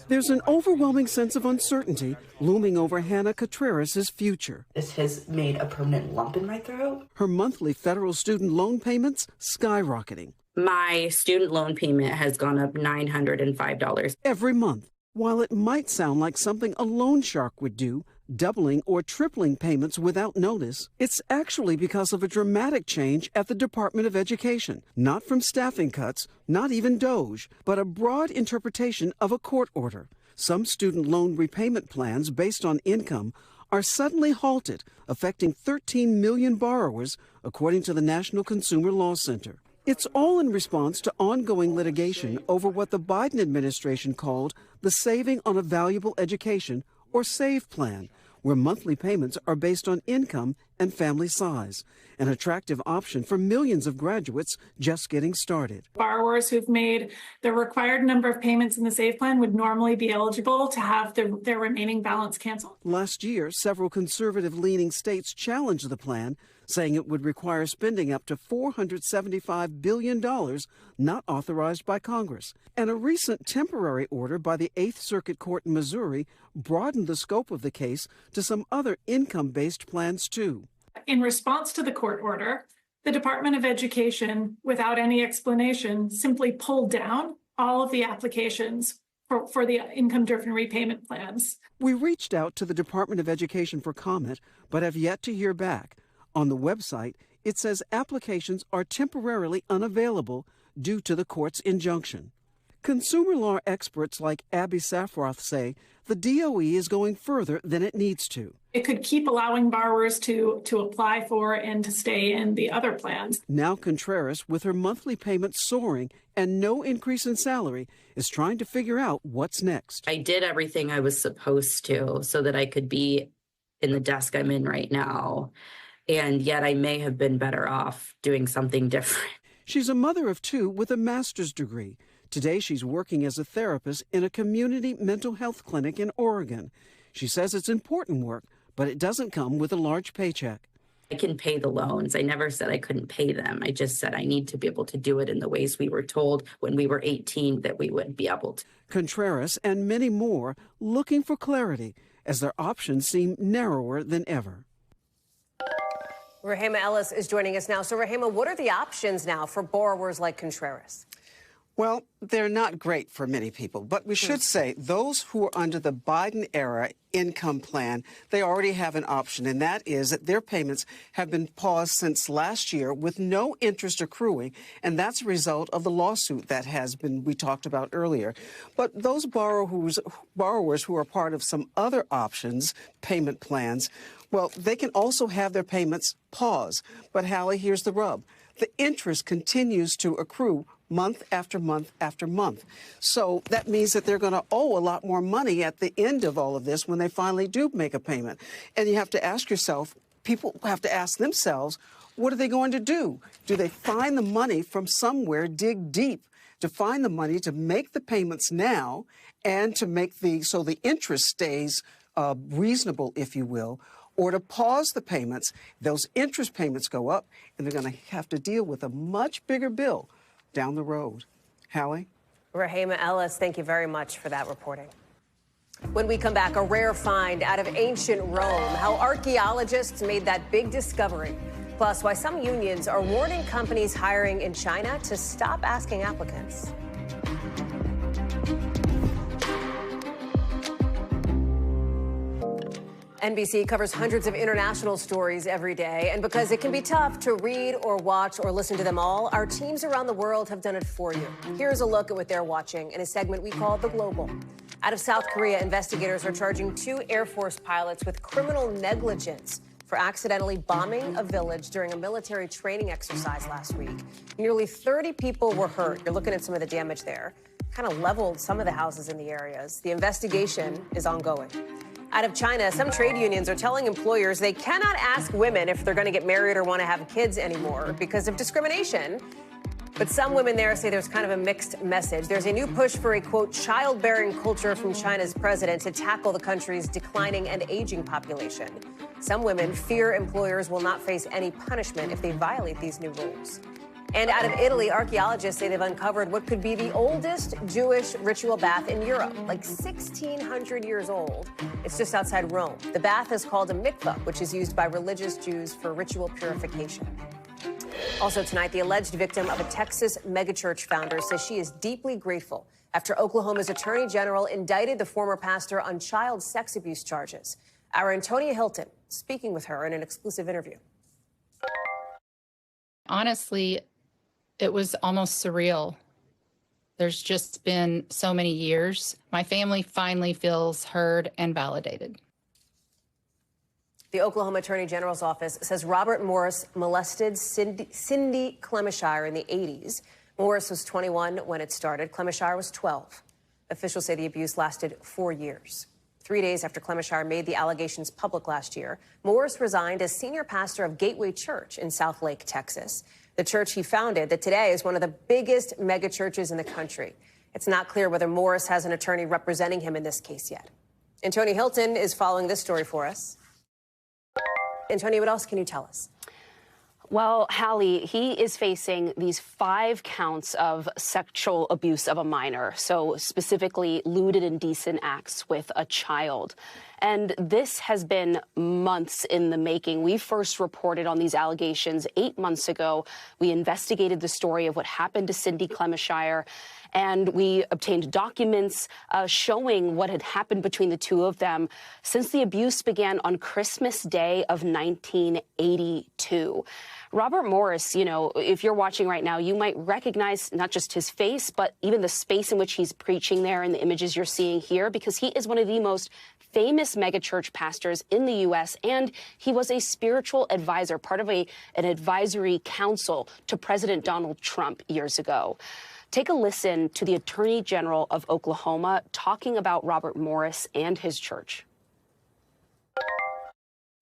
There's an overwhelming sense of uncertainty looming over Hannah Contreras' future. This has made a permanent lump in my throat. Her monthly federal student loan payments skyrocketing. My student loan payment has gone up $905 every month. While it might sound like something a loan shark would do, doubling or tripling payments without notice, it's actually because of a dramatic change at the Department of Education. Not from staffing cuts, not even DOGE, but a broad interpretation of a court order. Some student loan repayment plans based on income are suddenly halted, affecting 13 million borrowers, according to the National Consumer Law Center. It's all in response to ongoing litigation over what the Biden administration called the Saving on a Valuable Education, or SAVE plan, where monthly payments are based on income and family size, an attractive option for millions of graduates just getting started. Borrowers who've made the required number of payments in the SAVE plan would normally be eligible to have their remaining balance canceled. Last year, several conservative-leaning states challenged the plan, saying it would require spending up to $475 billion not authorized by Congress. And a recent temporary order by the Eighth Circuit Court in Missouri broadened the scope of the case to some other income-based plans, too. In response to the court order, the Department of Education, without any explanation, simply pulled down all of the applications for the income-driven repayment plans. We reached out to the Department of Education for comment, but have yet to hear back. On the website, it says applications are temporarily unavailable due to the court's injunction. Consumer law experts like Abby Safroth say the DOE is going further than it needs to. It could keep allowing borrowers to apply for and to stay in the other plans. Now Contreras, with her monthly payments soaring and no increase in salary, is trying to figure out what's next. I did everything I was supposed to so that I could be in the desk I'm in right now. And yet I may have been better off doing something different. She's a mother of two with a master's degree. Today, she's working as a therapist in a community mental health clinic in Oregon. She says it's important work, but it doesn't come with a large paycheck. I can pay the loans. I never said I couldn't pay them. I just said I need to be able to do it in the ways we were told when we were 18 that we would be able to. Contreras and many more looking for clarity as their options seem narrower than ever. Rahema Ellis is joining us now. So, Rahema, what are the options now for borrowers like Contreras? Well, they're not great for many people, but we should say those who are under the Biden-era income plan, they already have an option, and that is that their payments have been paused since last year with no interest accruing, and that's a result of the lawsuit that we talked about earlier. But those borrowers who are part of some other options, payment plans, well, they can also have their payments paused. But, Hallie, here's the rub. The interest continues to accrue month after month after month. So that means that they're going to owe a lot more money at the end of all of this when they finally do make a payment. And you have to ask yourself, people have to ask themselves, what are they going to do? Do they find the money from somewhere, dig deep to find the money to make the payments now and to make so the interest stays reasonable, if you will, or to pause the payments? Those interest payments go up, and they're going to have to deal with a much bigger bill down the road. Hallie? Rahema Ellis, thank you very much for that reporting. When we come back, a rare find out of ancient Rome, how archaeologists made that big discovery. Plus, why some unions are warning companies hiring in China to stop asking applicants. NBC covers hundreds of international stories every day, and because it can be tough to read or watch or listen to them all, our teams around the world have done it for you. Here's a look at what they're watching in a segment we call The Global. Out of South Korea, investigators are charging 2 Air Force pilots with criminal negligence for accidentally bombing a village during a military training exercise last week. Nearly 30 people were hurt. You're looking at some of the damage there. Kind of leveled some of the houses in the areas. The investigation is ongoing. Out of China, some trade unions are telling employers they cannot ask women if they're going to get married or want to have kids anymore because of discrimination. But some women there say there's kind of a mixed message. There's a new push for a, quote, childbearing culture from China's president to tackle the country's declining and aging population. Some women fear employers will not face any punishment if they violate these new rules. And out of Italy, archaeologists say they've uncovered what could be the oldest Jewish ritual bath in Europe, like 1,600 years old. It's just outside Rome. The bath is called a mikveh, which is used by religious Jews for ritual purification. Also tonight, the alleged victim of a Texas megachurch founder says she is deeply grateful after Oklahoma's attorney general indicted the former pastor on child sex abuse charges. Our Antonia Hilton speaking with her in an exclusive interview. Honestly, it was almost surreal. There's just been so many years. My family finally feels heard and validated. The Oklahoma Attorney General's office says Robert Morris molested Cindy Clemishire in the 80s. Morris was 21 when it started. Clemishire was 12. Officials say the abuse lasted 4 years. 3 days after Clemishire made the allegations public last year, Morris resigned as senior pastor of Gateway Church in South Lake, Texas. The church he founded that today is one of the biggest megachurches in the country. It's not clear whether Morris has an attorney representing him in this case yet. Antonia Hilton is following this story for us. Antonia, what else can you tell us? Well, Hallie, he is facing these 5 counts of sexual abuse of a minor, so specifically lewd and indecent acts with a child. And this has been months in the making. We first reported on these allegations 8 months ago. We investigated the story of what happened to Cindy Clemishire, and we obtained documents showing what had happened between the two of them since the abuse began on Christmas Day of 1982. Robert Morris, you know, if you're watching right now, you might recognize not just his face, but even the space in which he's preaching there and the images you're seeing here, because he is one of the most famous megachurch pastors in the U.S., and he was a spiritual advisor, part of an advisory council to President Donald Trump years ago. Take a listen to the Attorney General of Oklahoma talking about Robert Morris and his church.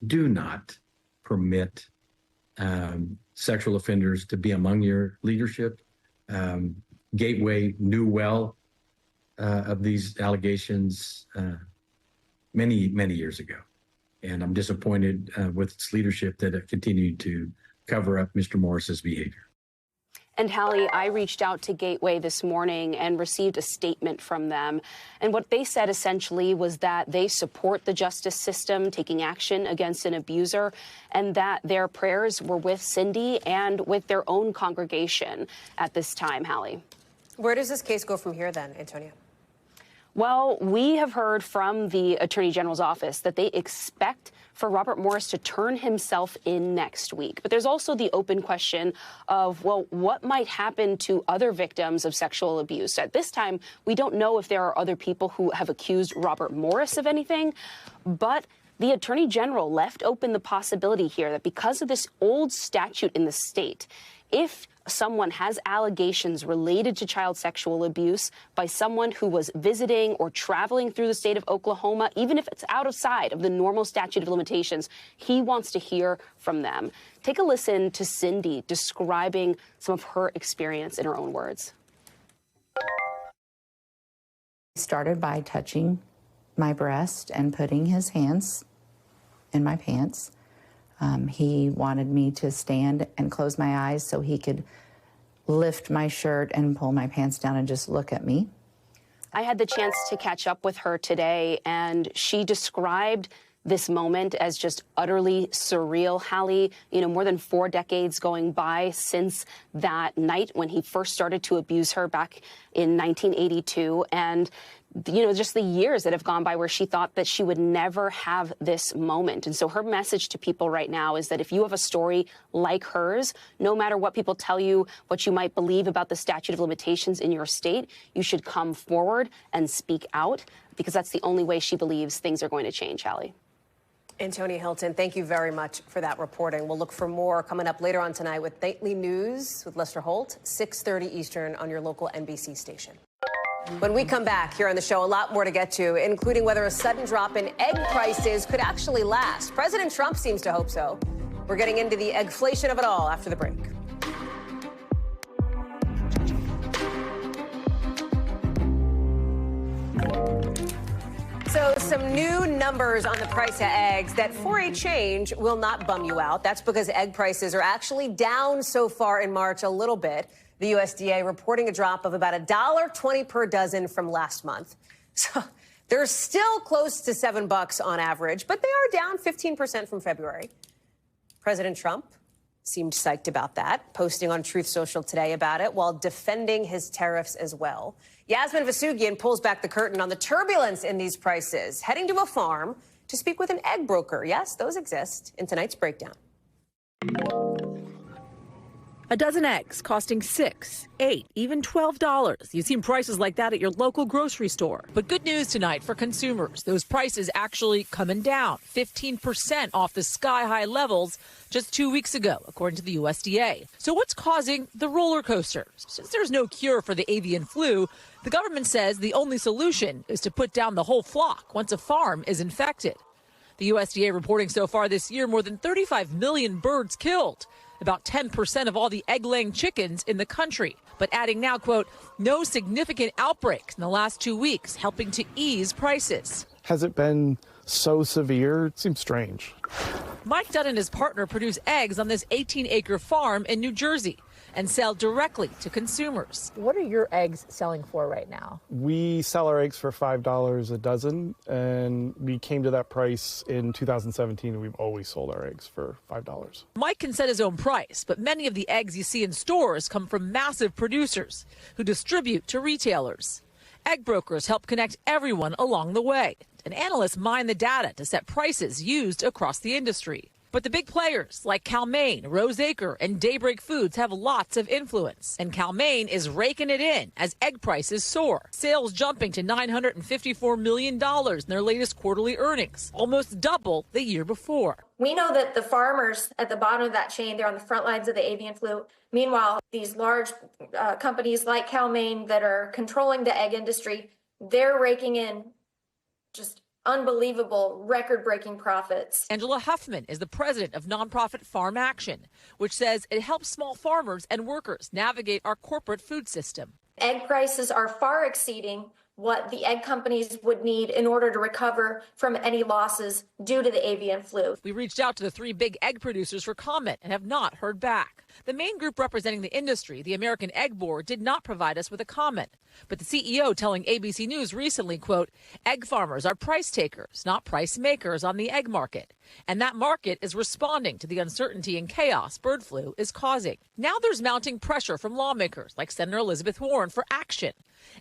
Do not permit sexual offenders to be among your leadership. Gateway knew well of these allegations many, many years ago. And I'm disappointed with its leadership that it continued to cover up Mr. Morris's behavior. And Hallie, I reached out to Gateway this morning and received a statement from them. And what they said essentially was that they support the justice system taking action against an abuser, and that their prayers were with Cindy and with their own congregation at this time, Hallie. Where does this case go from here then, Antonia? Well, we have heard from the Attorney General's office that they expect for Robert Morris to turn himself in next week. But there's also the open question of, well, what might happen to other victims of sexual abuse? At this time, we don't know if there are other people who have accused Robert Morris of anything, but the Attorney General left open the possibility here that because of this old statute in the state, if someone has allegations related to child sexual abuse by someone who was visiting or traveling through the state of Oklahoma, even if it's outside of the normal statute of limitations, he wants to hear from them. Take a listen to Cindy describing some of her experience in her own words. He started by touching my breast and putting his hands in my pants. He wanted me to stand and close my eyes so he could lift my shirt and pull my pants down and just look at me. I had the chance to catch up with her today, and she described this moment as just utterly surreal, Hallie. You know, more than 4 decades going by since that night when he first started to abuse her back in 1982. And you know, just the years that have gone by where she thought that she would never have this moment. And so her message to people right now is that if you have a story like hers, no matter what people tell you, what you might believe about the statute of limitations in your state, you should come forward and speak out, because that's the only way she believes things are going to change, Hallie. Antonia Hilton, thank you very much for that reporting. We'll look for more coming up later on tonight with Nightly News with Lester Holt, 6:30 Eastern on your local NBC station. When we come back here on the show, a lot more to get to, including whether a sudden drop in egg prices could actually last. President Trump seems to hope so. We're getting into the eggflation of it all after the break. So some new numbers on the price of eggs that for a change will not bum you out. That's because egg prices are actually down so far in March a little bit. The USDA reporting a drop of about $1.20 per dozen from last month. So they're still close to $7 on average, but they are down 15% from February. President Trump seemed psyched about that, posting on Truth Social today about it while defending his tariffs as well. Yasmin Vasugian pulls back the curtain on the turbulence in these prices, heading to a farm to speak with an egg broker. Yes, those exist in tonight's breakdown. A dozen eggs costing $6, $8, even $12. You've seen prices like that at your local grocery store. But good news tonight for consumers. Those prices actually coming down 15% off the sky-high levels just 2 weeks ago, according to the USDA. So what's causing the roller coaster? Since there's no cure for the avian flu, the government says the only solution is to put down the whole flock once a farm is infected. The USDA reporting so far this year more than 35 million birds killed, about 10% of all the egg-laying chickens in the country. But adding now, quote, no significant outbreaks in the last 2 weeks, helping to ease prices. Has it been so severe? It seems strange. Mike Dunn and his partner produce eggs on this 18-acre farm in New Jersey and sell directly to consumers. What are your eggs selling for right now? We sell our eggs for $5 a dozen, and we came to that price in 2017, and we've always sold our eggs for $5. Mike can set his own price, but many of the eggs you see in stores come from massive producers who distribute to retailers. Egg brokers help connect everyone along the way, and analysts mine the data to set prices used across the industry. But the big players like Cal-Maine, Rose Acre, and Daybreak Foods have lots of influence. And Cal-Maine is raking it in as egg prices soar. Sales jumping to $954 million in their latest quarterly earnings, almost double the year before. We know that the farmers at the bottom of that chain, they're on the front lines of the avian flu. Meanwhile, these large companies like Cal-Maine that are controlling the egg industry, they're raking in just unbelievable, record-breaking profits. Angela Huffman is the president of nonprofit Farm Action, which says it helps small farmers and workers navigate our corporate food system. Egg prices are far exceeding what the egg companies would need in order to recover from any losses due to the avian flu. We reached out to the 3 big egg producers for comment and have not heard back. The main group representing the industry, the American Egg Board, did not provide us with a comment. But the CEO telling ABC News recently, quote, egg farmers are price takers, not price makers on the egg market. And that market is responding to the uncertainty and chaos bird flu is causing. Now there's mounting pressure from lawmakers like Senator Elizabeth Warren for action,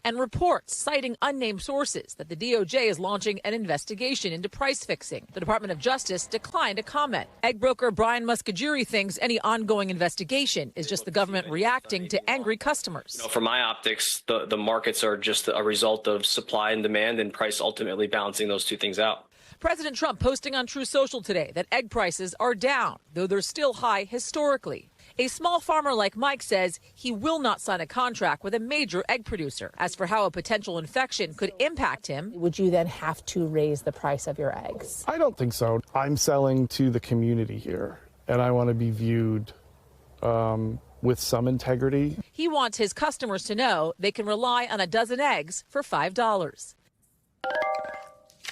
and reports citing unnamed sources that the DOJ is launching an investigation into price fixing. The Department of Justice declined to comment. Egg broker Brian Muscaguri thinks any ongoing investigation is just the government reacting to angry customers. From my optics, the markets are just a result of supply and demand and price ultimately balancing those two things out. President Trump posting on True Social today that egg prices are down, though they're still high historically. A small farmer like Mike says he will not sign a contract with a major egg producer. As for how a potential infection could impact him, would you then have to raise the price of your eggs? I don't think so. I'm selling to the community here, and I want to be viewed with some integrity. He wants his customers to know they can rely on a dozen eggs for $5.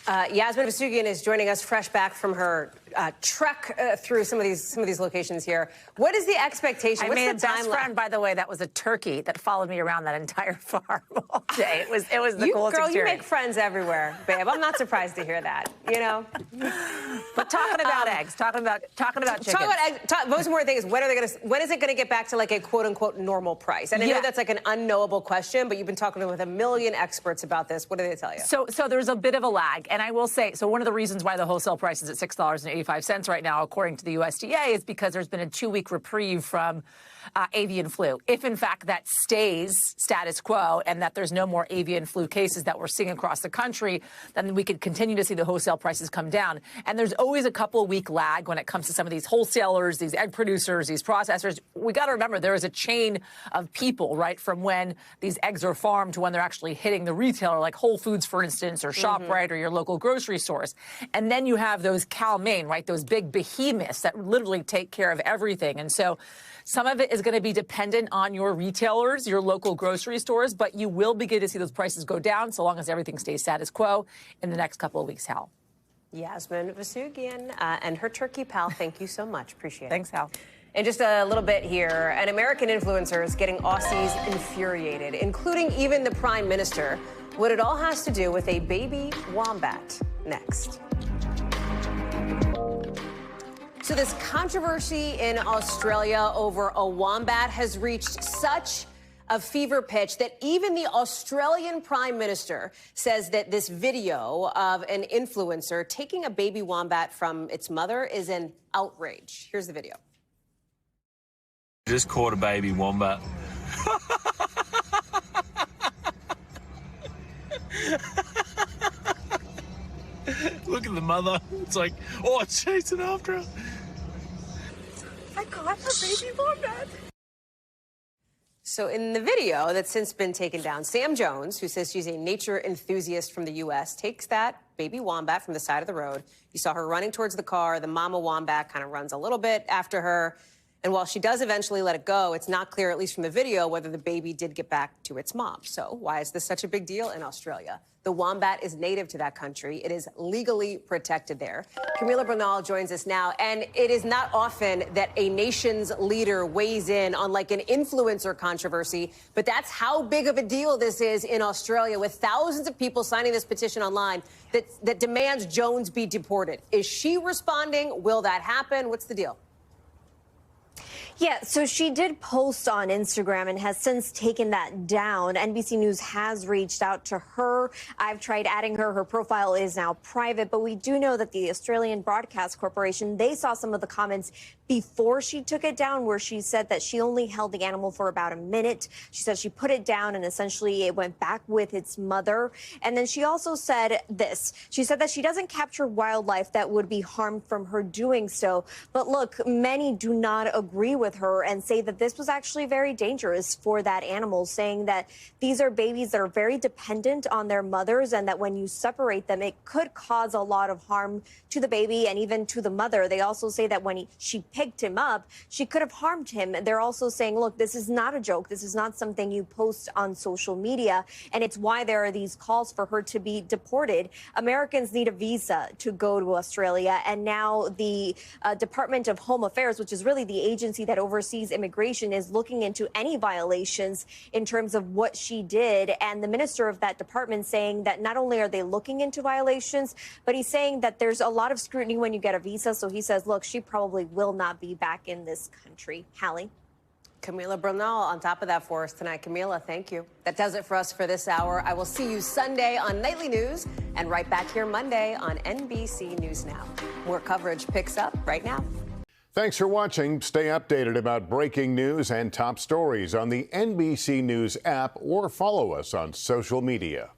Yasmin Vasugian is joining us fresh back from her trek through some of these locations here. What is the expectation? What's I made the a best friend, by the way, that was a turkey that followed me around that entire farm all day. It was the coolest experience. You make friends everywhere, babe. I'm not surprised to hear that. You know. But talking about eggs, talking about chickens. Talking about eggs. Most important thing is when is it going to get back to like a quote unquote normal price? And I know that's like an unknowable question, but you've been talking with a million experts about this. What do they tell you? So there's a bit of a lag. And I will say, so one of the reasons why the wholesale price is at $6.85 right now, according to the USDA, is because there's been a 2-week reprieve from avian flu. If, in fact, that stays status quo and that there's no more avian flu cases that we're seeing across the country, then we could continue to see the wholesale prices come down. And there's always a couple-week lag when it comes to some of these wholesalers, these egg producers, these processors. We got to remember there is a chain of people, right, from when these eggs are farmed to when they're actually hitting the retailer, like Whole Foods, for instance, or ShopRite or your local grocery stores. And then you have those Cal-Maine, right, those big behemoths that literally take care of everything. And so some of it is going to be dependent on your retailers, your local grocery stores, but you will begin to see those prices go down so long as everything stays status quo in the next couple of weeks, Hal. Yasmin Vasugian and her turkey pal, thank you so much. Appreciate it. Thanks, Hal. In just a little bit here, an American influencer is getting Aussies infuriated, including even the Prime Minister. What it all has to do with a baby wombat. Next. So this controversy in Australia over a wombat has reached such a fever pitch that even the Australian Prime Minister says that this video of an influencer taking a baby wombat from its mother is an outrage. Here's the video. Just caught a baby wombat. Look at the mother. It's like, oh, it's chasing after her. I caught a baby wombat. So in the video that's since been taken down, Sam Jones, who says she's a nature enthusiast from the U.S., takes that baby wombat from the side of the road. You saw her running towards the car. The mama wombat kind of runs a little bit after her. And while she does eventually let it go, it's not clear, at least from the video, whether the baby did get back to its mom. So why is this such a big deal in Australia? The wombat is native to that country. It is legally protected there. Camila Bernal joins us now. And it is not often that a nation's leader weighs in on like an influencer controversy, but that's how big of a deal this is in Australia, with thousands of people signing this petition online that demands Jones be deported. Is she responding? Will that happen? What's the deal? Yeah, so she did post on Instagram and has since taken that down. NBC News has reached out to her. I've tried adding her. Her profile is now private, but we do know that the Australian Broadcast Corporation, they saw some of the comments before she took it down, where she said that she only held the animal for about a minute. She said she put it down and essentially it went back with its mother. And then she also said this. She said that she doesn't capture wildlife that would be harmed from her doing so. But look, many do not agree with her and say that this was actually very dangerous for that animal, saying that these are babies that are very dependent on their mothers and that when you separate them, it could cause a lot of harm to the baby and even to the mother. They also say that when she picked him up, she could have harmed him. They're also saying, look, this is not a joke. This is not something you post on social media. And it's why there are these calls for her to be deported. Americans need a visa to go to Australia. And now the Department of Home Affairs, which is really the agency that oversees immigration, is looking into any violations in terms of what she did. And the minister of that department saying that not only are they looking into violations, but he's saying that there's a lot of scrutiny when you get a visa. So he says, look, she probably will not be back in this country. Hallie? Camila Bernal on top of that for us tonight. Camila, thank you. That does it for us for this hour. I will see you Sunday on Nightly News and right back here Monday on NBC News Now. More coverage picks up right now. Thanks for watching. Stay updated about breaking news and top stories on the NBC News app or follow us on social media.